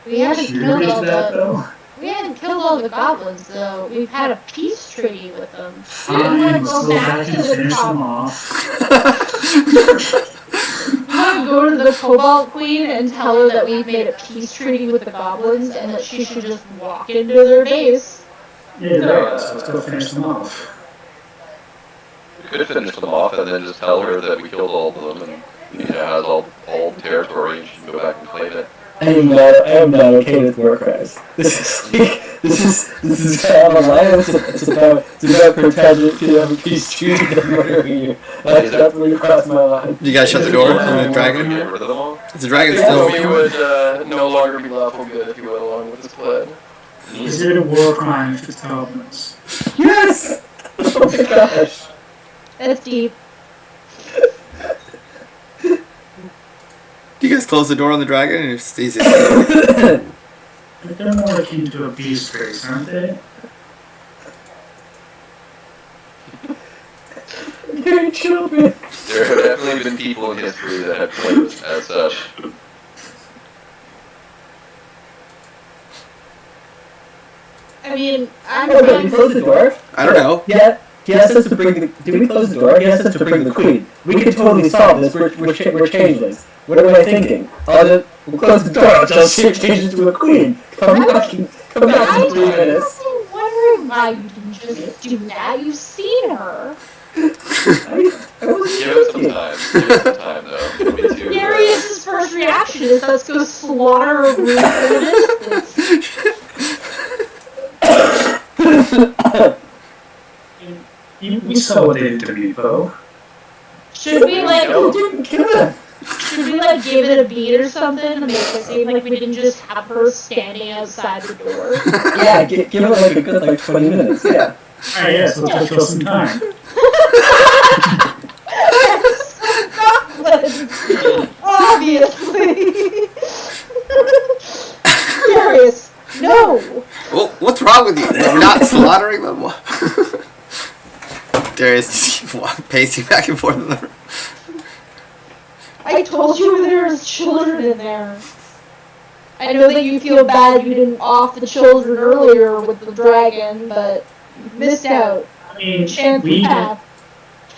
We haven't Sure killed is all that, the though? we haven't killed all the goblins though. We've had a peace treaty with them. We Fine, want to let's go go back back to and the finish them kobold. off. We want to go to the Cobalt Queen and tell her that we've made a peace treaty with the goblins and that she should just walk into their base. Yeah, right, so let's go finish them off. We could finish them off and then just tell her that we killed all of them and she has all territory and she can go back and claim it. I am not okay with war crimes. This is an alliance. It's about pretending to have a peace treaty and murdering you. That's really crossed my line. You guys shut the door from the dragon? Get rid of them all? Is the dragon We still? would no longer be lawful good if you went along with this plan. Is it a war crime if it's goblins? Yes! Oh my gosh. That's deep. Do you guys close the door on the dragon and it's easy? They're more akin to a beast race, aren't they? They're children. There have definitely been people in history that have claimed as such. I mean, I'm Oh, did we close the door? I don't know. Yeah. He asked us to bring the. Did we close the door? He asked us to bring the queen. We could totally solve this. We're changelings. What am I thinking? We'll close the door until she changes into a queen. Come back in 3 minutes. I'm wondering why you didn't just do that. You've seen her. I wasn't Give it some joking. time. Give it some time, though. Don't be too, Darius's first reaction is let's go slaughter a room for distance. We saw what they did to me, Bo. Should we like No, didn't kill him. should we like give it a beat or something to make it seem like we didn't just have her standing outside the door? Yeah, give it like a good 20 minutes. Yeah. Ah, yes, let's go kill some time. Obviously. Darius, no. Well, what's wrong with you? We're not slaughtering them? Darius just keeps pacing back and forth in the room. I told you there's children in there. I know that you feel bad you didn't off the children earlier with the dragon, but Missed out. I mean, Chance we we did, have.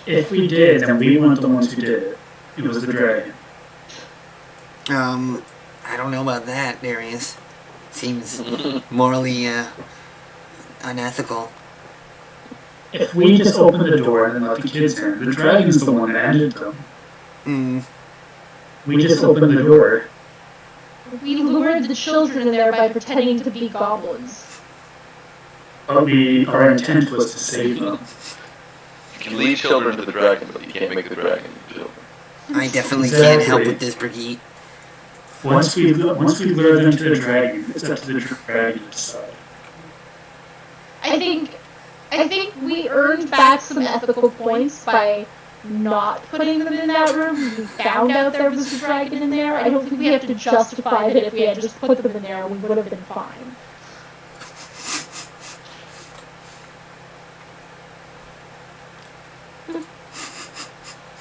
if we did, then we weren't the ones who did it. It was the dragon. I don't know about that, Darius. Seems morally, unethical. If we just opened the door and then let the kids in, the dragon's the one that ended them. Hmm. We just opened the door. We lured the children in there by pretending to be goblins. But our intent was to save them. You can lead children to the dragon, but you can't make the dragon children. I definitely can't help Exactly. with this, Brigitte. Once we lure them to the dragon, it's up to the dragon to decide. I think we earned back some ethical points by not putting them in that room. We found out there was a dragon in there. I don't think we have to justify that if we had just put them in there, we would have been fine.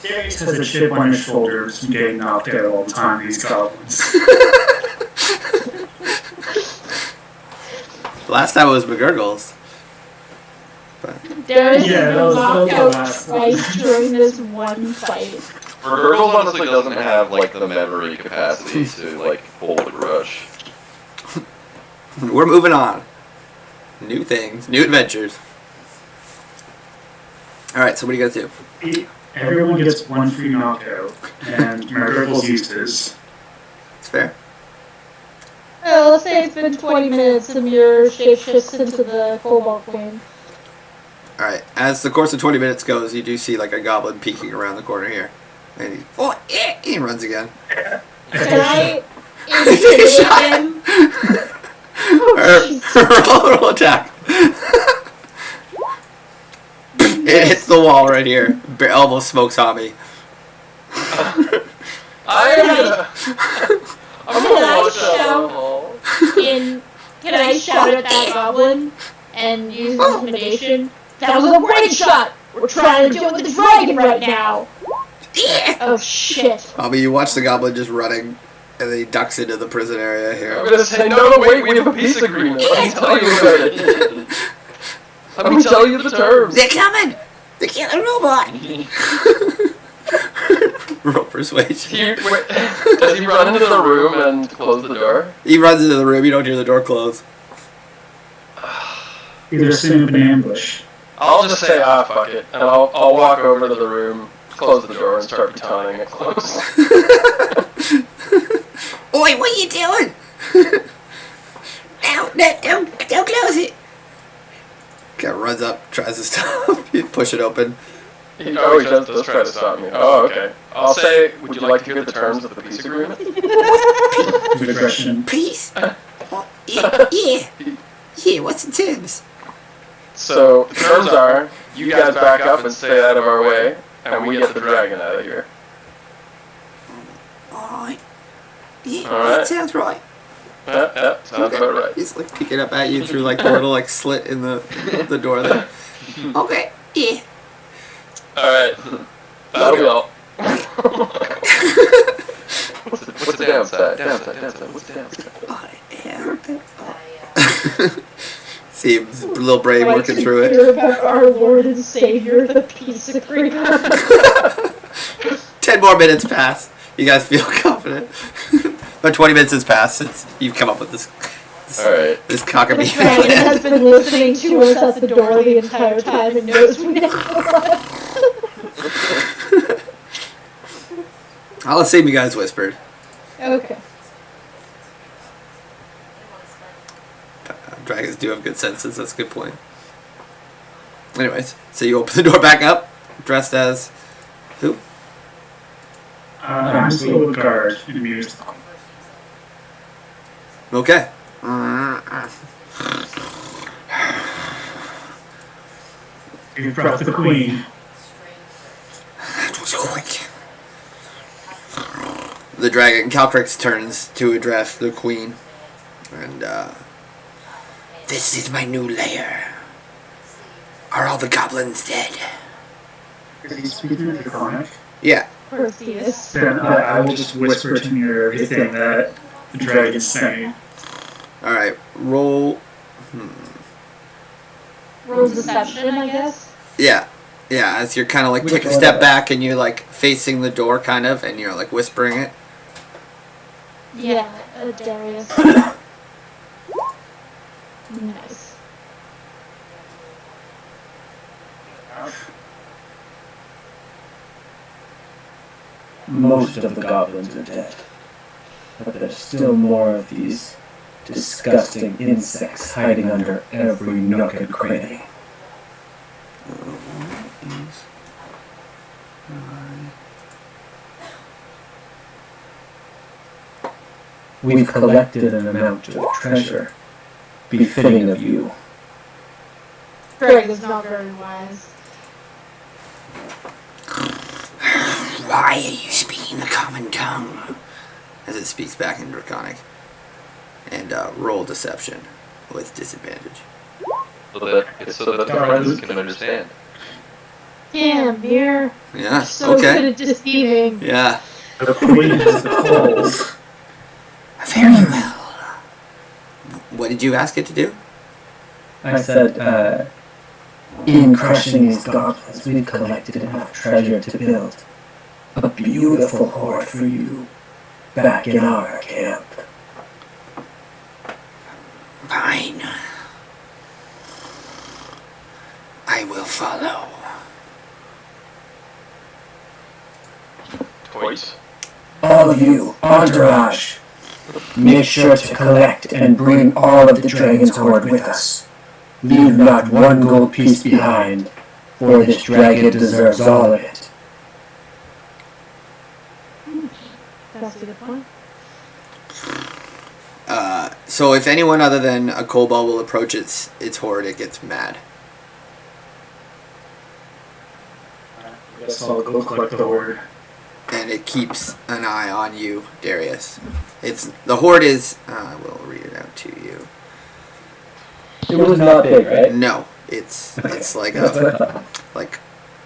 Darius has a chip on his shoulders from getting knocked out all the time, these goblins. Last time it was McGurgles. Darius Yeah, has that was been knocked the out last twice during this one fight. Gurgles honestly doesn't have like the memory capacity to like hold a grudge. We're moving on. New things, new adventures. Alright, so what do you guys do? Everyone gets one free knockout, and McGurgles used his. It's fair. Let's say it's been 20 minutes and your shape shifts into the Cobalt Queen. Alright, as the course of 20 minutes goes, you do see like a goblin peeking around the corner here. And he runs again. Can I intimidate him? Roll attack. It hits the wall right here. Almost smokes on me. Can I shout at that goblin and use intimidation? That was a great shot! We're trying to deal with the dragon right now! Oh shit. You watch the goblin just running, and then he ducks into the prison area I'm here. gonna say, no, wait, we have a peace agreement. Let me tell you about it. Let me tell you the terms. They're coming! The killer robot! Roll persuasion. Does he run into the room and close the door? He runs into the room, you don't hear the door close. Either setting up an ambush. I'll just say, fuck it. And I'll walk over to the room, close the door, and start batoning it close. Oi, what are you doing? Don't close it. Guy runs up, tries to stop. You push it open. He does try to stop me. Oh, okay. I'll say, would you like to hear the terms of the peace agreement? With aggression. Peace? Yeah. Yeah, what's the terms? So, the terms are, you guys back up and stay out of our way, and we get the dragon out of here. Alright. Yeah, Alright. that sounds right. Yeah, sounds about right. He's like peeking up at you through like the little like slit in the door there. Okay, yeah. Alright. That'll be all. What's the downside? What's the downside? Oh, yeah. Seems a little brain working through it. Hear about our Lord and Savior, the peace agreement. 10 more minutes pass. You guys feel confident. But 20 minutes has passed since you've come up with this Alright. this cockamamie The dragon plan. has been listening to us at the door the entire time and knows we never left. I'll assume you guys whispered. Okay. Dragons do have good senses, that's a good point. Anyways, so you open the door back up, dressed as who? I'm still a guard and amused. Okay. You brought the queen. That was quick. The dragon, Calcrix, turns to address the queen. And, this is my new lair. Are all the goblins dead? Is he speaking in Draconic? Yeah. Perseus. Then I will just whisper to mirror everything that the dragon's saying. Alright, roll. roll deception, I guess. Yeah. Yeah, as you're kind of like Which take a one? step back and you're like facing the door kind of and you're like whispering it. Yeah, Darius. Nice. Most of the goblins are dead. But there's still more of these disgusting insects hiding under every nook and cranny. We've collected an amount of treasure befitting of you. Greg is not very wise. Why are you speaking the common tongue? As it speaks back in Draconic. And roll deception with disadvantage. So that the friends can understand. Damn, Beer. Yeah, So okay. good at deceiving. Yeah. The queen has the coals. Very well. What did you ask it to do? I said, in crushing these goblins, we've collected enough treasure to build a beautiful hoard for you back in our camp. Fine. I will follow. Twice. All of you, entourage, make sure to collect and bring all of the dragon's hoard with us. Leave not one gold piece behind, for this dragon deserves all of it. That's a good point. So if anyone other than a kobold will approach its hoard, it gets mad. I guess I'll go collect the hoard. And it keeps an eye on you, Darius. The hoard is... I will read it out to you. It was not big, right? No, it's like a like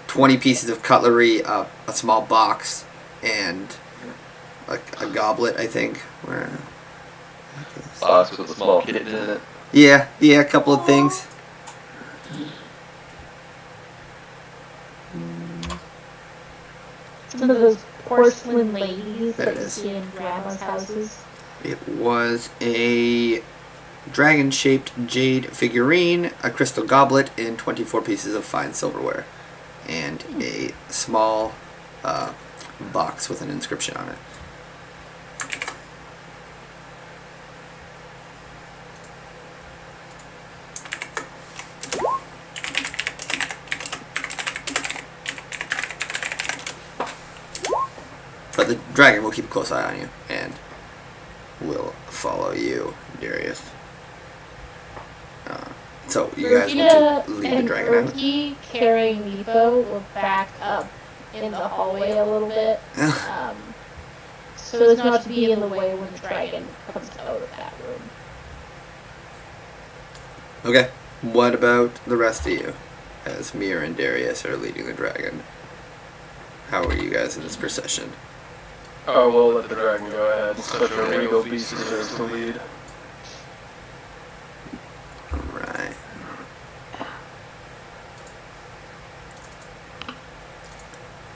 20 pieces of cutlery, a small box, and like a goblet, I think. Box with a small kitten in it. Yeah, a couple of things. Some of those porcelain ladies There that it you is. see in grandma's houses. It was a dragon-shaped jade figurine, a crystal goblet, and 24 pieces of fine silverware, and a small box with an inscription on it. But the dragon will keep a close eye on you and will follow you, Darius. So you guys want to lead the and dragon out? Urki carrying Nepo will back up in the hallway a little bit, so as not to be in the way when the dragon comes out of that room. Okay. What about the rest of you? As Mir and Darius are leading the dragon. How are you guys in this procession? Oh, we'll let the dragon go ahead. Such a regal beast deserves to lead. Right.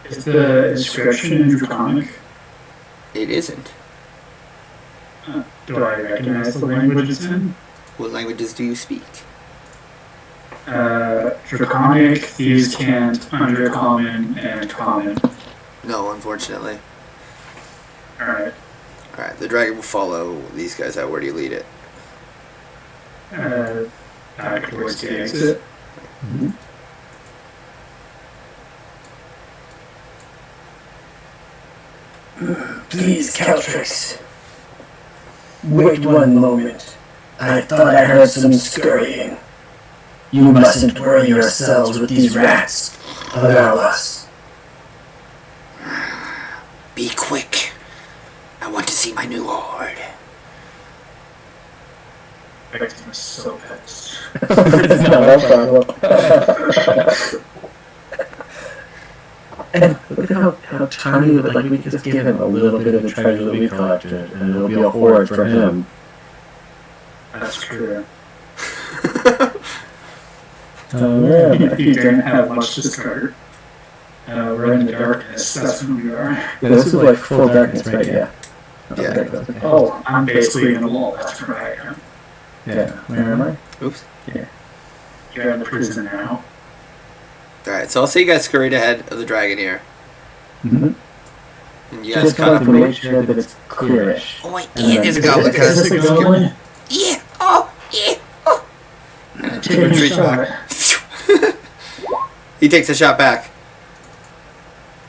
Is the inscription in Draconic? It isn't. Do I recognize the language it's in? What languages do you speak? Draconic, Thieves' Cant, Undercommon, and Common. No, unfortunately. Alright. Alright, the dragon will follow these guys out. Where do you lead it? Back towards the exit. Please, Caltrix. Wait one moment. I thought I heard some scurrying. You mustn't worry yourselves with these rats. Allow us. Be quick. I want to see my new lord. Victim is so pissed. It's not our problem. And look at how tiny, like we just give him a little bit of the treasure that we collected, and it'll be a hoard for him. That's true. If you didn't have much to start, we're in the darkness. That's when we are. Yeah, this is like full darkness, right? Yeah. Yeah. There it goes. Okay. Oh, I'm basically in the wall. That's where I am. Yeah. Where am I? Oops. Yeah. You're in the prison now. Alright, so I'll see you guys scurried ahead of the dragon here. Mm-hmm. And you guys Just kind want of. to make sure that it's clearish. Oh, wait, And then- there's a goblin. Is this a goblin? Yeah! Oh! Yeah! Oh! And Take a retreats shot. back. He takes a shot back.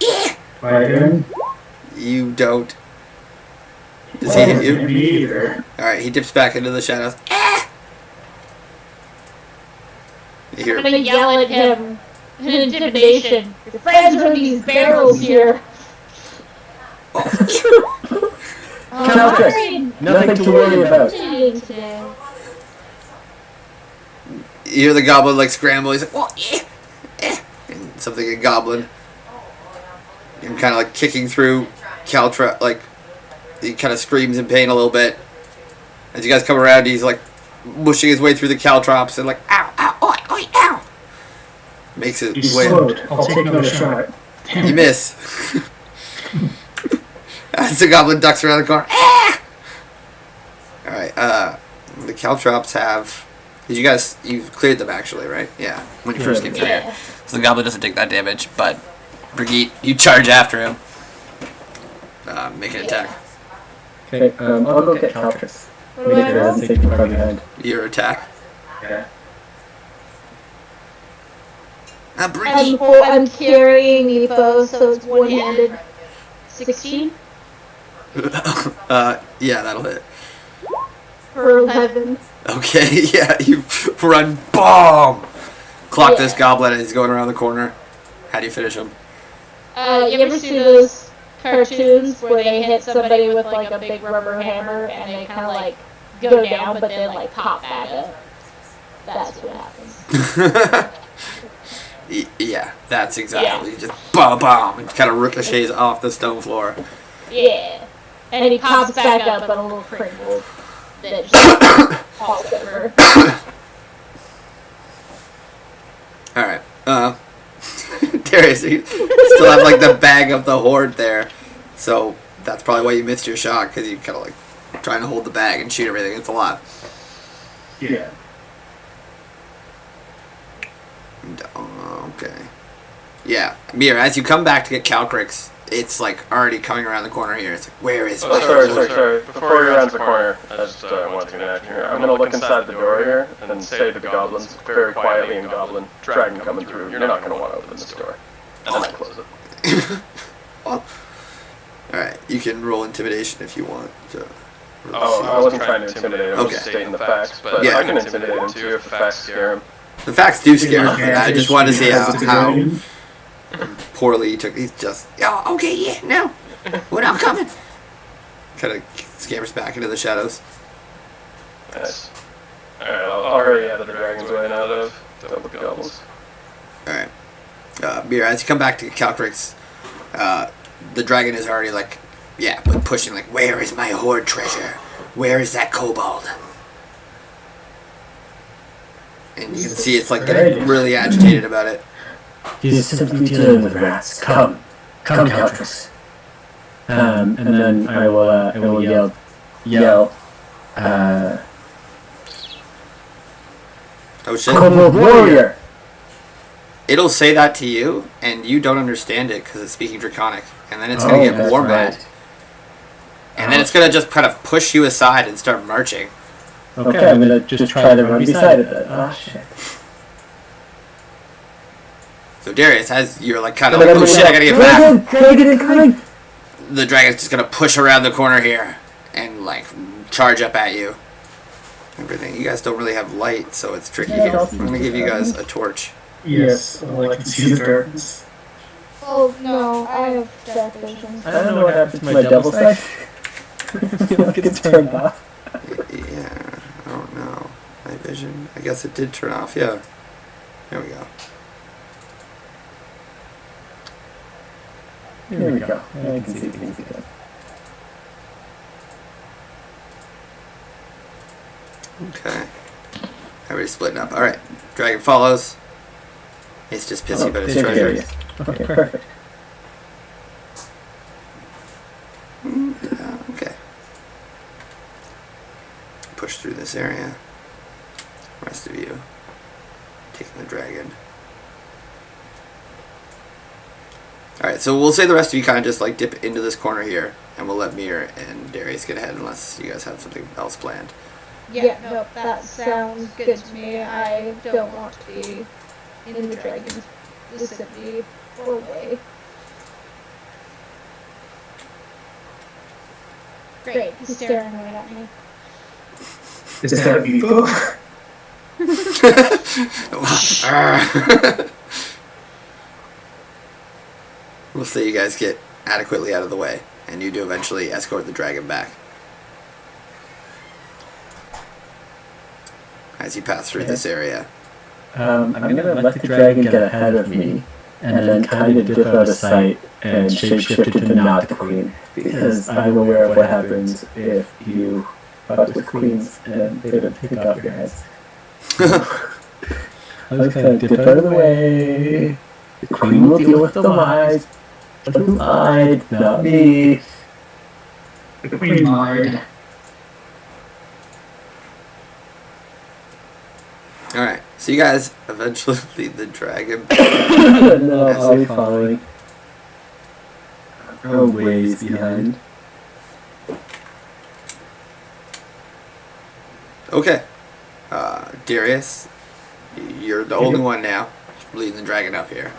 Yeah! Right in. You don't. Does he hit you? Me either. Alright, he dips back into the shadows. Ah! You hear I'm gonna yell at him in intimidation. Your friends are in these barrels here. Caltrix, I'm nothing to worry about. meditating today. You hear the goblin like scramble. He's like, well, yeah, and something in goblin. And kind of like kicking through Caltra. Like he kind of screams in pain a little bit. As you guys come around, he's like mushing his way through the caltrops and like, ow, ow, oi, oi, ow. Makes it He's way. slowed. I'll take another shot. You miss. As the goblin ducks around the corner. Ah! Alright, the caltrops have. Did you guys. You've cleared them actually, right? Yeah. When you first came through here. Yeah. So the goblin doesn't take that damage, but Brigitte, you charge after him. Make an attack. Okay, I'll go get Caltrix. What do Make I sure roll? that's taken far behind. Your attack. Yeah. Brigitte! I'm carrying the bow, so it's one-handed. 16 Yeah, that'll hit. for 11. Okay, yeah, you run, BOOM! Clock Yeah. this goblin and he's going around the corner. How do you finish him? You ever see those cartoons where they hit somebody with like a big rubber hammer and they kind of like go down but then like pop back up? That's what happens. Yeah, that's exactly. Just BOOM, BOOM, and kind of ricochets off the stone floor. Yeah. And he pops back up on a little crinkle that just falls over. Alright, Darius, you still have like the bag of the horde there. So that's probably why you missed your shot, because you kind of like trying to hold the bag and shoot everything. It's a lot. Yeah. Okay. Yeah, Mir, as you come back to get Calcrix, it's like already coming around the corner here. It's like, where is my Sorry. Before he rounds the corner, I just want to act here. I'm gonna look inside the door here and then say to the goblins, very quietly in goblin, dragon coming through, you're not gonna want to open this door. And then I close it. Well, alright, you can roll intimidation if you want. To Oh, I wasn't trying to intimidate him, I was just Okay. stating the facts, but Yeah. I can intimidate him too if the facts scare him. The facts do scare him. I just wanted to see how Dragon. poorly he took. He's just, oh, okay, yeah, no, we're not coming. Kind of scampers back into the shadows. Nice. Alright, I'll hurry out of the dragon's way now to deal with the goblins. Alright. Mir, as you come back to Calcrix, the dragon is already like, yeah, like pushing, like, where is my hoard treasure? Where is that kobold? And you can see it's like getting really agitated about it. He's simply dealing with rats. Come, Caltrix. And then I will yell, Oh shit. Kobold warrior! It'll say that to you, and you don't understand it because it's speaking Draconic. And then it's going to get that's more right. mad. And then it's going to just kind of push you aside and start marching. Okay, I'm gonna just try to run beside it then. Oh shit. So Darius, as you're like kind of like, oh shit, I gotta get back. Dragon incoming! The dragon's just gonna push around the corner here and like charge up at you. Everything. You guys don't really have light, so it's tricky here. I'm gonna give you guys a torch. Yes, all I can see is darkness. Oh no, I have dark vision. I don't know what happened to my double sight. I feel like it's turned off. Yeah, I don't know. Night vision. I guess it did turn off. Yeah. There we go. Here we go. I can see things again. Okay. Everybody's splitting up. Alright. Dragon follows. It's just pissy about his they're treasure. curious. Okay, perfect. Okay. Push through this area. Rest of you taking the dragon. Alright, so we'll say the rest of you kind of just like dip into this corner here, and we'll let Mir and Darius get ahead unless you guys have something else planned. Yeah, nope, that sounds good to me. I don't want to be in the dragon's vicinity or way. Great, he's staring right at me. Is that Vivo? We'll say you guys get adequately out of the way, and you do eventually escort the dragon back. As you pass through this area. I'm gonna let the dragon get ahead of me, and then kind of dip out of sight and shapeshift into not the queen, because I'm aware of what happens if you fuck with queens and they don't take off your heads. I'm just gonna dip out of the way. The queen will deal with the lies. But who lied? Not me. The queen lied. Alright, so you guys eventually lead the dragon. No, I'll be following. Oh, ways behind. Okay. Darius, you're the only one now leading the dragon up here.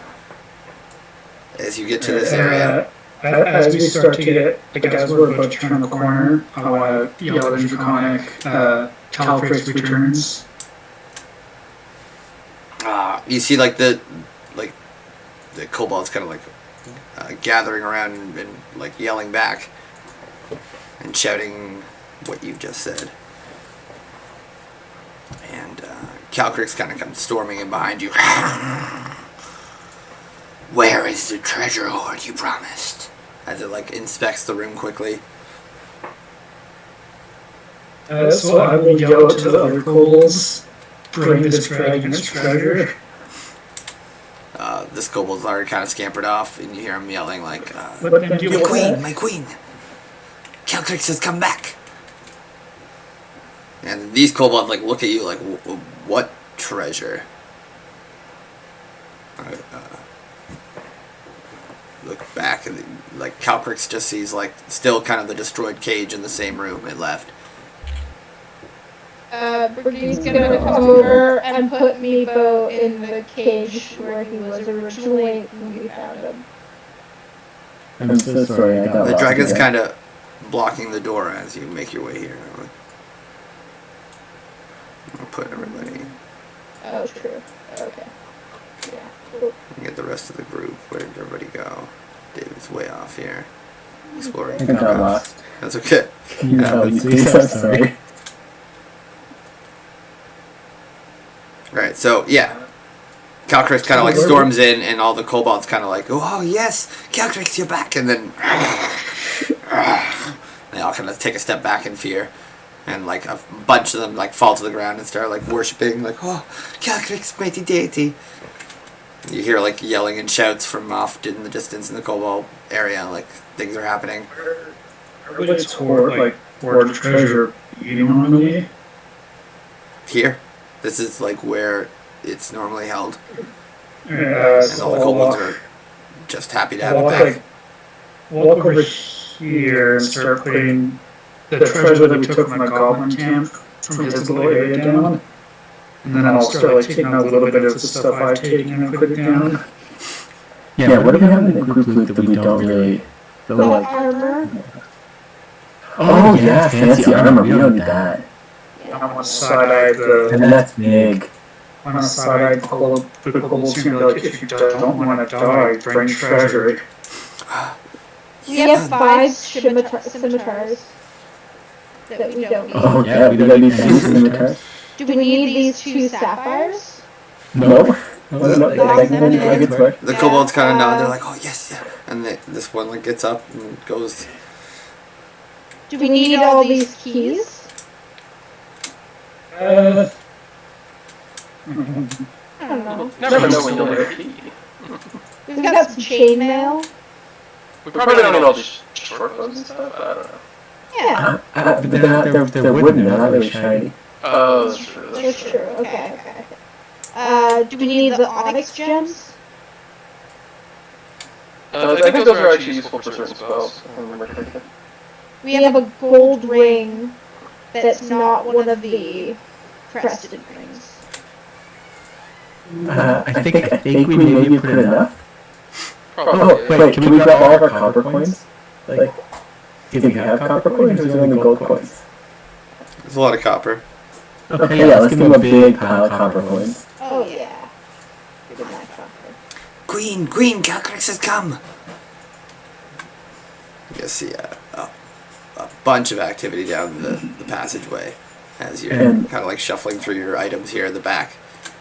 As you get to this area. As we start to get, like as we're about to turn the corner, I want to yell the draconic, Calfrace returns. You see like the kobolds kind of like gathering around and like yelling back and shouting what you've just said. And Calcrix kind of comes storming in behind you. Where is the treasure hoard you promised? As it like inspects the room quickly. So I will yell to the other kobolds, bring this dragon its treasure. This kobold's already kind of scampered off, and you hear him yelling like, My queen, my queen! Calcrix has come back! And these kobolds like look at you like, what treasure? Look back, and like Calcrix just sees like still kind of the destroyed cage in the same room it left. Brigide's gonna come over and put Meepo in the cage where he was originally when we found him. I'm so sorry, I got The lost dragon's again. kind of blocking the door as you make your way here. I'll put everybody. Oh, true. Okay. Yeah. Cool. Get the rest of the group. Where did everybody go? David's way off here. Exploring. I got lost. That's okay. Can you help me, please? I'm sorry. Right, so yeah. Calcrix kind of like storms in, and all the kobolds kind of like, oh yes, Calcrix, you're back, and then they all kind of take a step back in fear, and like a bunch of them like fall to the ground and start like worshiping, like, oh, Calcrix, mighty deity. You hear like yelling and shouts from off in the distance in the kobold area, like things are happening. Where would its hoard of treasure be normally? Here, this is like where it's normally held, And and all the kobolds are just happy to have it back. Walk over here and start putting the treasure that we took from the goblin camp from his little area down. And then I'll start like taking out a little bit of the stuff I've taken and put it down. Yeah, what do we have in the group loot that we don't really... The armor. Oh yeah, fancy armor, we don't need that. On one side I have the... And that's big. On the side I have the kobolds who are like, if you don't want to die, bring treasure. We have 5 scimitars that we don't need. Oh yeah, we don't need any scimitars. Do we need these 2 sapphires? No. The The kobolds kind of nod. They're like, "Oh yes, yeah." And this one like gets up and goes. Do we need all these keys? I don't know. Never know when you'll need a key. We've got some chainmail. We probably don't need all these short bows and stuff. I don't know. Yeah. But they're wooden, they're not really shiny. Oh, that's true. That's true. Okay. Do we need the onyx gems? I think those are actually useful for certain spells. If I remember correctly. We have a gold ring that's not one of the crested rings. I think we maybe put enough. Probably. Oh, wait, can we grab all of our copper coins? Like, do we have copper coins or is it only gold coins? There's a lot of copper. Okay, yeah, let's give him a big pile of copper coins. Oh yeah. Give him that copper. Queen, Calcrix has come! You see a bunch of activity down the passageway as you're kind of like shuffling through your items here in the back.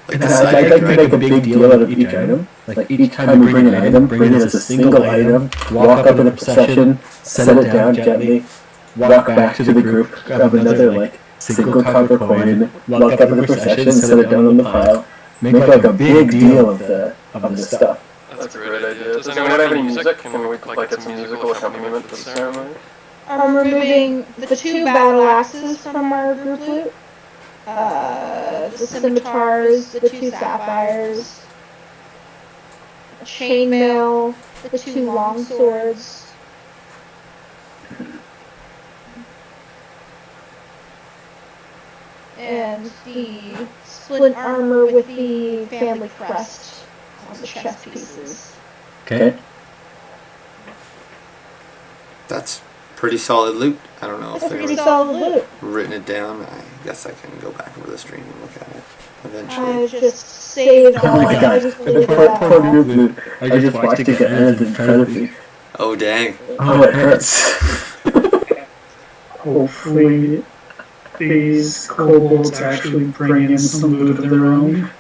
Like the side I'd like to right? make a big deal out of each item. Like each time we bring an item, bring it as a single item, walk up in a procession, set it down gently, walk back to the group, grab another like single copper coin, walk up in the procession, set it down on the pile, make like a big deal of the stuff. That's a great idea. Does anyone have any music? Can we like get some musical accompaniment to the ceremony? I'm removing the 2 battle axes from our group loot. The scimitars, the 2 sapphires, a chainmail, the 2 long swords. And the splint armor with the family crest on the chest pieces. Okay. That's pretty solid loot. I don't know That's if pretty anyone's solid loot. written it down. I guess I can go back over the stream and look at it eventually. I just saved all Oh my I god, just the deleted poor that. group loot. I just watched it get ended in front of me. Oh dang. Oh, it hurts. Hopefully, these kobolds actually bring in some loot of their own.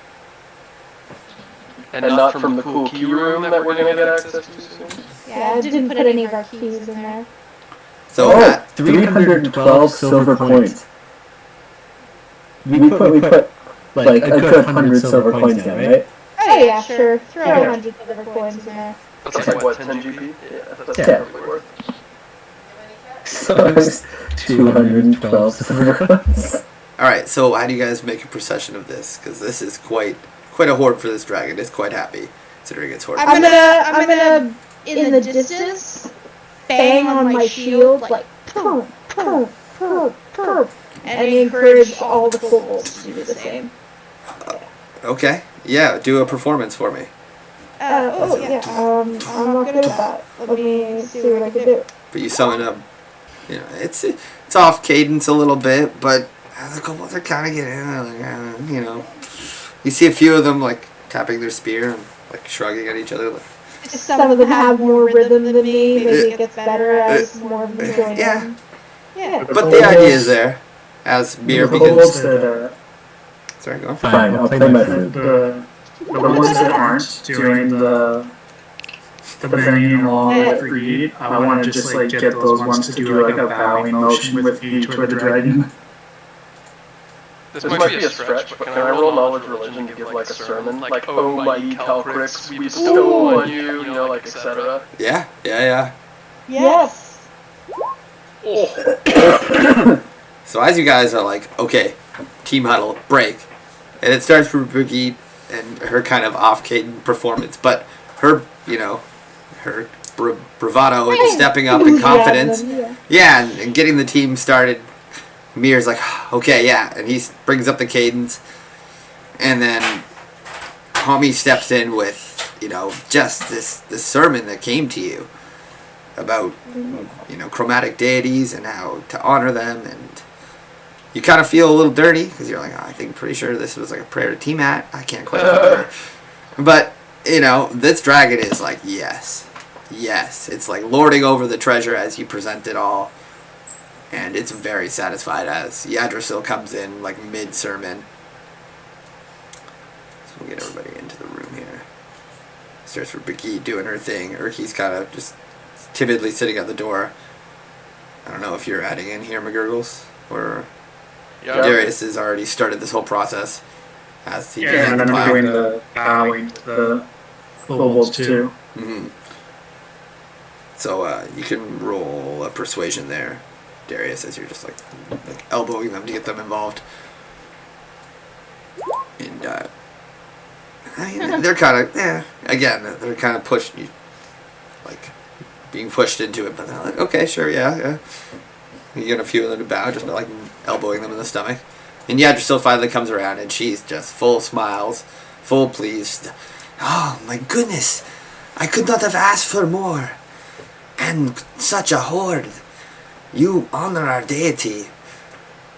And not from the cool key room that we're gonna get access to soon? Yeah, I didn't put any of our keys in there. So Oh, at 312 silver coins. We put like a good 100 silver coins down, right? Oh yeah, sure. Throw 100 silver coins in there. That's like what, 10 GP? Yeah, that's Yeah. probably worth it. So it's 212 silver coins. Alright, so how do you guys make a procession of this? Because this is quite a hoard for this dragon. It's quite happy, considering it's hoard. I'm gonna, in the distance, bang on my shield, like, pum, pum, pum, pum, and encourage all the kobolds to do the same. Okay, yeah, do a performance for me. I'm not good at that. Let me see what I can do. But you summon up, you know, it's off cadence a little bit, but the kobolds are kind of getting, you know. You see a few of them, like, tapping their spear and, like, shrugging at each other, like, Some of them have more rhythm than me. Maybe it gets better as more of them join yeah. in. Yeah. But the idea is there, as Mir The kobolds begins... that, Sorry, go on. Fine, I'll play my flute. the ones that aren't doing the banging along with greed, I want to just like get those ones to do like a bowing motion with me toward the dragon. This might be a stretch, but can I roll knowledge religion to give like a sermon? Like, oh mighty Calcrix, we bestow on you, you know, like, etc. Yeah. Yes. Oh. So as you guys are like, okay, team huddle, break, and it starts with Brigitte and her kind of off-cadence performance, but her, you know, her bravado and stepping up and confidence, and getting the team started. Mir's like, okay, yeah, and he brings up the cadence, and then Homie steps in with, you know, just this sermon that came to you about, you know, chromatic deities and how to honor them, and you kind of feel a little dirty because you're like, oh, I think pretty sure this was like a prayer to Tiamat. I can't quite remember, but you know, this dragon is like, yes, it's like lording over the treasure as you present it all. And it's very satisfied as Yggdrasil comes in, like, mid-sermon. So we'll get everybody into the room here. Starts with Brigitte doing her thing. Urki's kind of just timidly sitting at the door. I don't know if you're adding in here, McGurgles, or Yeah. Darius has already started this whole process. As he Yeah, and began then to I'm pile. doing the bowing to the kobolds too. Mhm. So you can roll a persuasion there, Darius, as you're just like elbowing them to get them involved. And they're kind of, again, they're kind of pushed, like being pushed into it, but they're like, okay, sure, yeah. You get a few of them to bow, just like elbowing them in the stomach. And Yggdrasil finally comes around, and she's just full smiles, full pleased. Oh my goodness, I could not have asked for more. And such a horde. You honor our deity.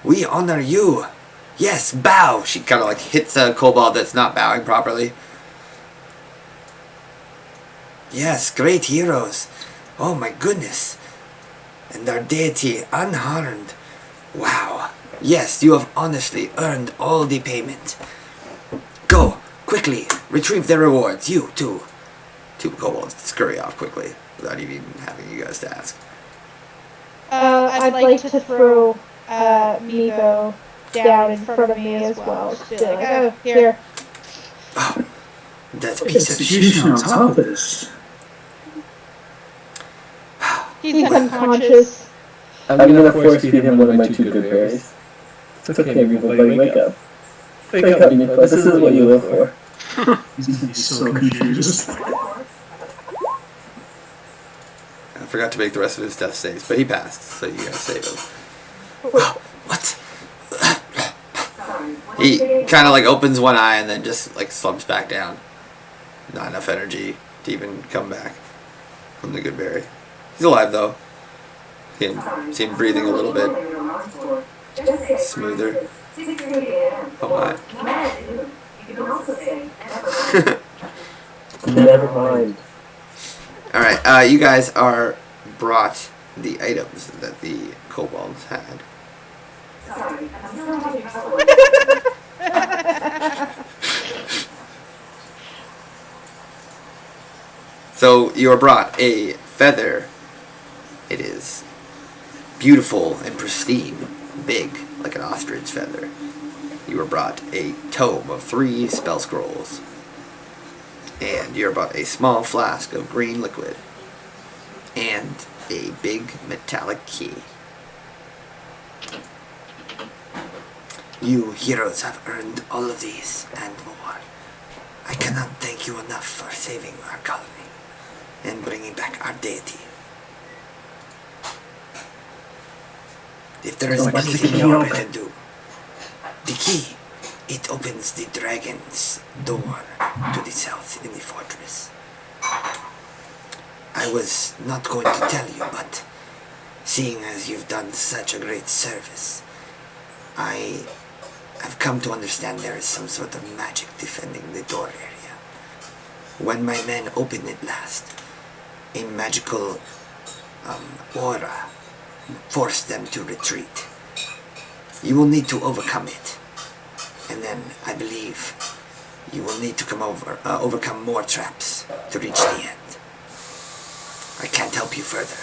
We honor you. Yes, bow. She kind of like hits a kobold that's not bowing properly. Yes, great heroes. Oh my goodness. And our deity unharmed. Wow. Yes, you have honestly earned all the payment. Go, quickly, retrieve the rewards. You, too. Two kobolds scurry off quickly, without even having you guys to ask. I'd like to throw Miko down in front of me as well. Just be like, oh, here. Oh, that piece of shit. Execution on top of this. He's unconscious. I'm gonna force feed him one of my 2 good berries. It's okay, Revo, buddy, wake up. Wake up, Miko. This is what you live for. He's gonna be so confused. I forgot to make the rest of his death saves, but he passed, so you guys save him. What? He kind of like opens one eye and then just like slumps back down. Not enough energy to even come back from the good berry. He's alive though. See him breathing a little bit smoother. Oh my. Never mind. Alright, you guys are brought the items that the kobolds had. So you are brought a feather. It is beautiful and pristine, big, like an ostrich feather. You are brought a tome of 3 spell scrolls. And you're brought a small flask of green liquid. And a big metallic key. You heroes have earned all of these and more. I cannot thank you enough for saving our colony and bringing back our deity. If there is anything more I can do, the key, it opens the dragon's door to the south in the fortress. I was not going to tell you, but seeing as you've done such a great service, I have come to understand there is some sort of magic defending the door area. When my men opened it last, a magical aura forced them to retreat. You will need to overcome it. And then, I believe, you will need to overcome more traps to reach the end. I can't help you further.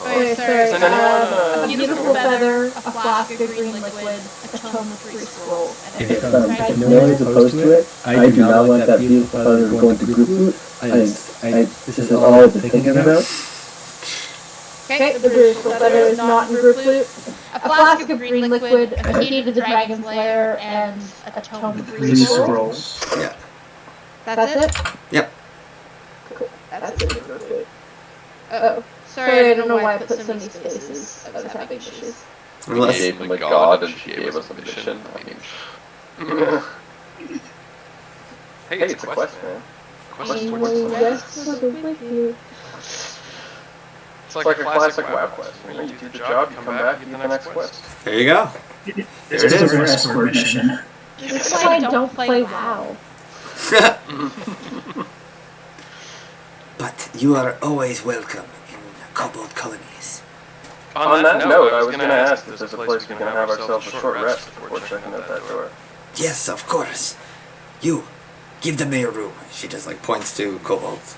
Okay, sorry. Does anyone, A beautiful feather, a flask of green liquid, a tome of 3 scrolls, and a If dragon's no one is opposed to it, I do not want that beautiful feather going to group loot. This is all I've been thinking about. Okay, the beautiful feather is not in group loot. A flask of green liquid, a key to the dragon's lair, and a tome of 3 3 scrolls. scrolls. Yeah. That's it? Yep. That's it. Oh, sorry, I don't know why I put so many spaces. I was having issues. We Unless, gave him a god and she gave us a mission. I mean, Hey, it's a quest, man. Quest He towards will something. rest with you. It's like a classic WoW quest. You know, you do the job, you come back, you get the next quest. there you go. This is our escort mission. This is why I don't play WoW. But you are always welcome in kobold colonies. On that note, I was going to ask if there's a place we can have ourselves a short rest before checking out that door. Yes, of course. You, give them your room. She just like points to kobolds.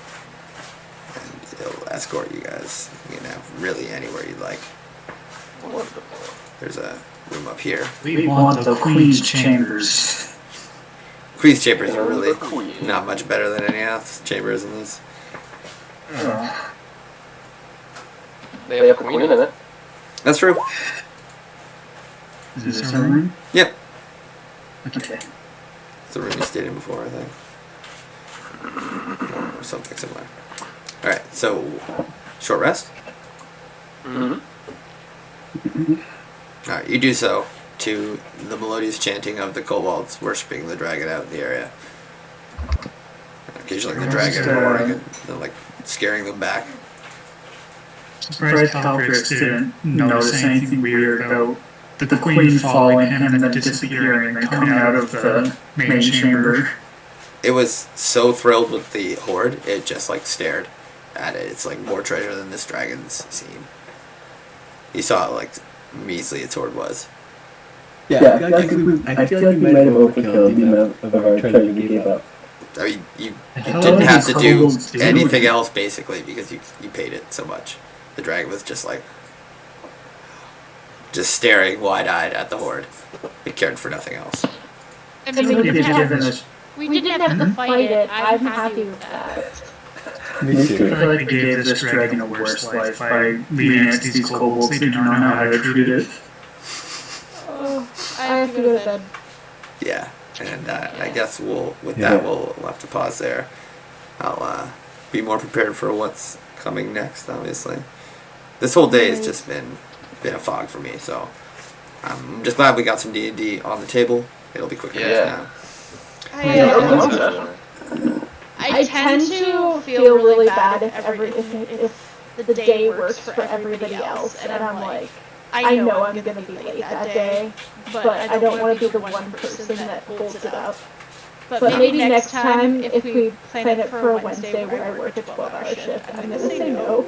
And it'll escort you guys. You can have really anywhere you'd like. There's a room up here. We want the Queen's chambers. Queen's chambers are really not much better than any else chambers in this. They have a queen in it. That's true. Is this our room? Yep. Okay. It's the room you stayed in before, I think. Or something similar. Alright, so short rest? Mm-hmm. Alright, you do so to the melodious chanting of the kobolds worshipping the dragon out in the area. Occasionally the dragon roaring and like scaring them back. Surprised Caltrix didn't notice anything weird about the Queen following him and then disappearing and coming out of the main chamber. It was so thrilled with the horde, it just like stared at it. It's like more treasure than this dragon's seen. You saw how like measly its horde was. Yeah, I feel like we might have overkilled the amount of our treasure we gave up. I mean, you didn't have to do anything else basically because you paid it so much. The dragon was just like staring wide-eyed at the horde. It cared for nothing else. I mean, we didn't have to fight it. I'm happy with that. Me I too. feel like we gave this dragon a worse life by leaving it to these kobolds. They do not know how to treat it. Oh, I have to go to bed. Yeah, and I guess we'll have to pause there. I'll be more prepared for what's coming next. Obviously, this whole day has just been a fog for me. So I'm just glad we got some D&D on the table. It'll be quicker next time. I tend to feel really bad if the day works for everybody else, and I'm like, I know I'm gonna be late that day, but I don't want to be the one person that holds it up. But maybe next time, if we plan it for a Wednesday where I work a 12-hour shift, I'm gonna say no.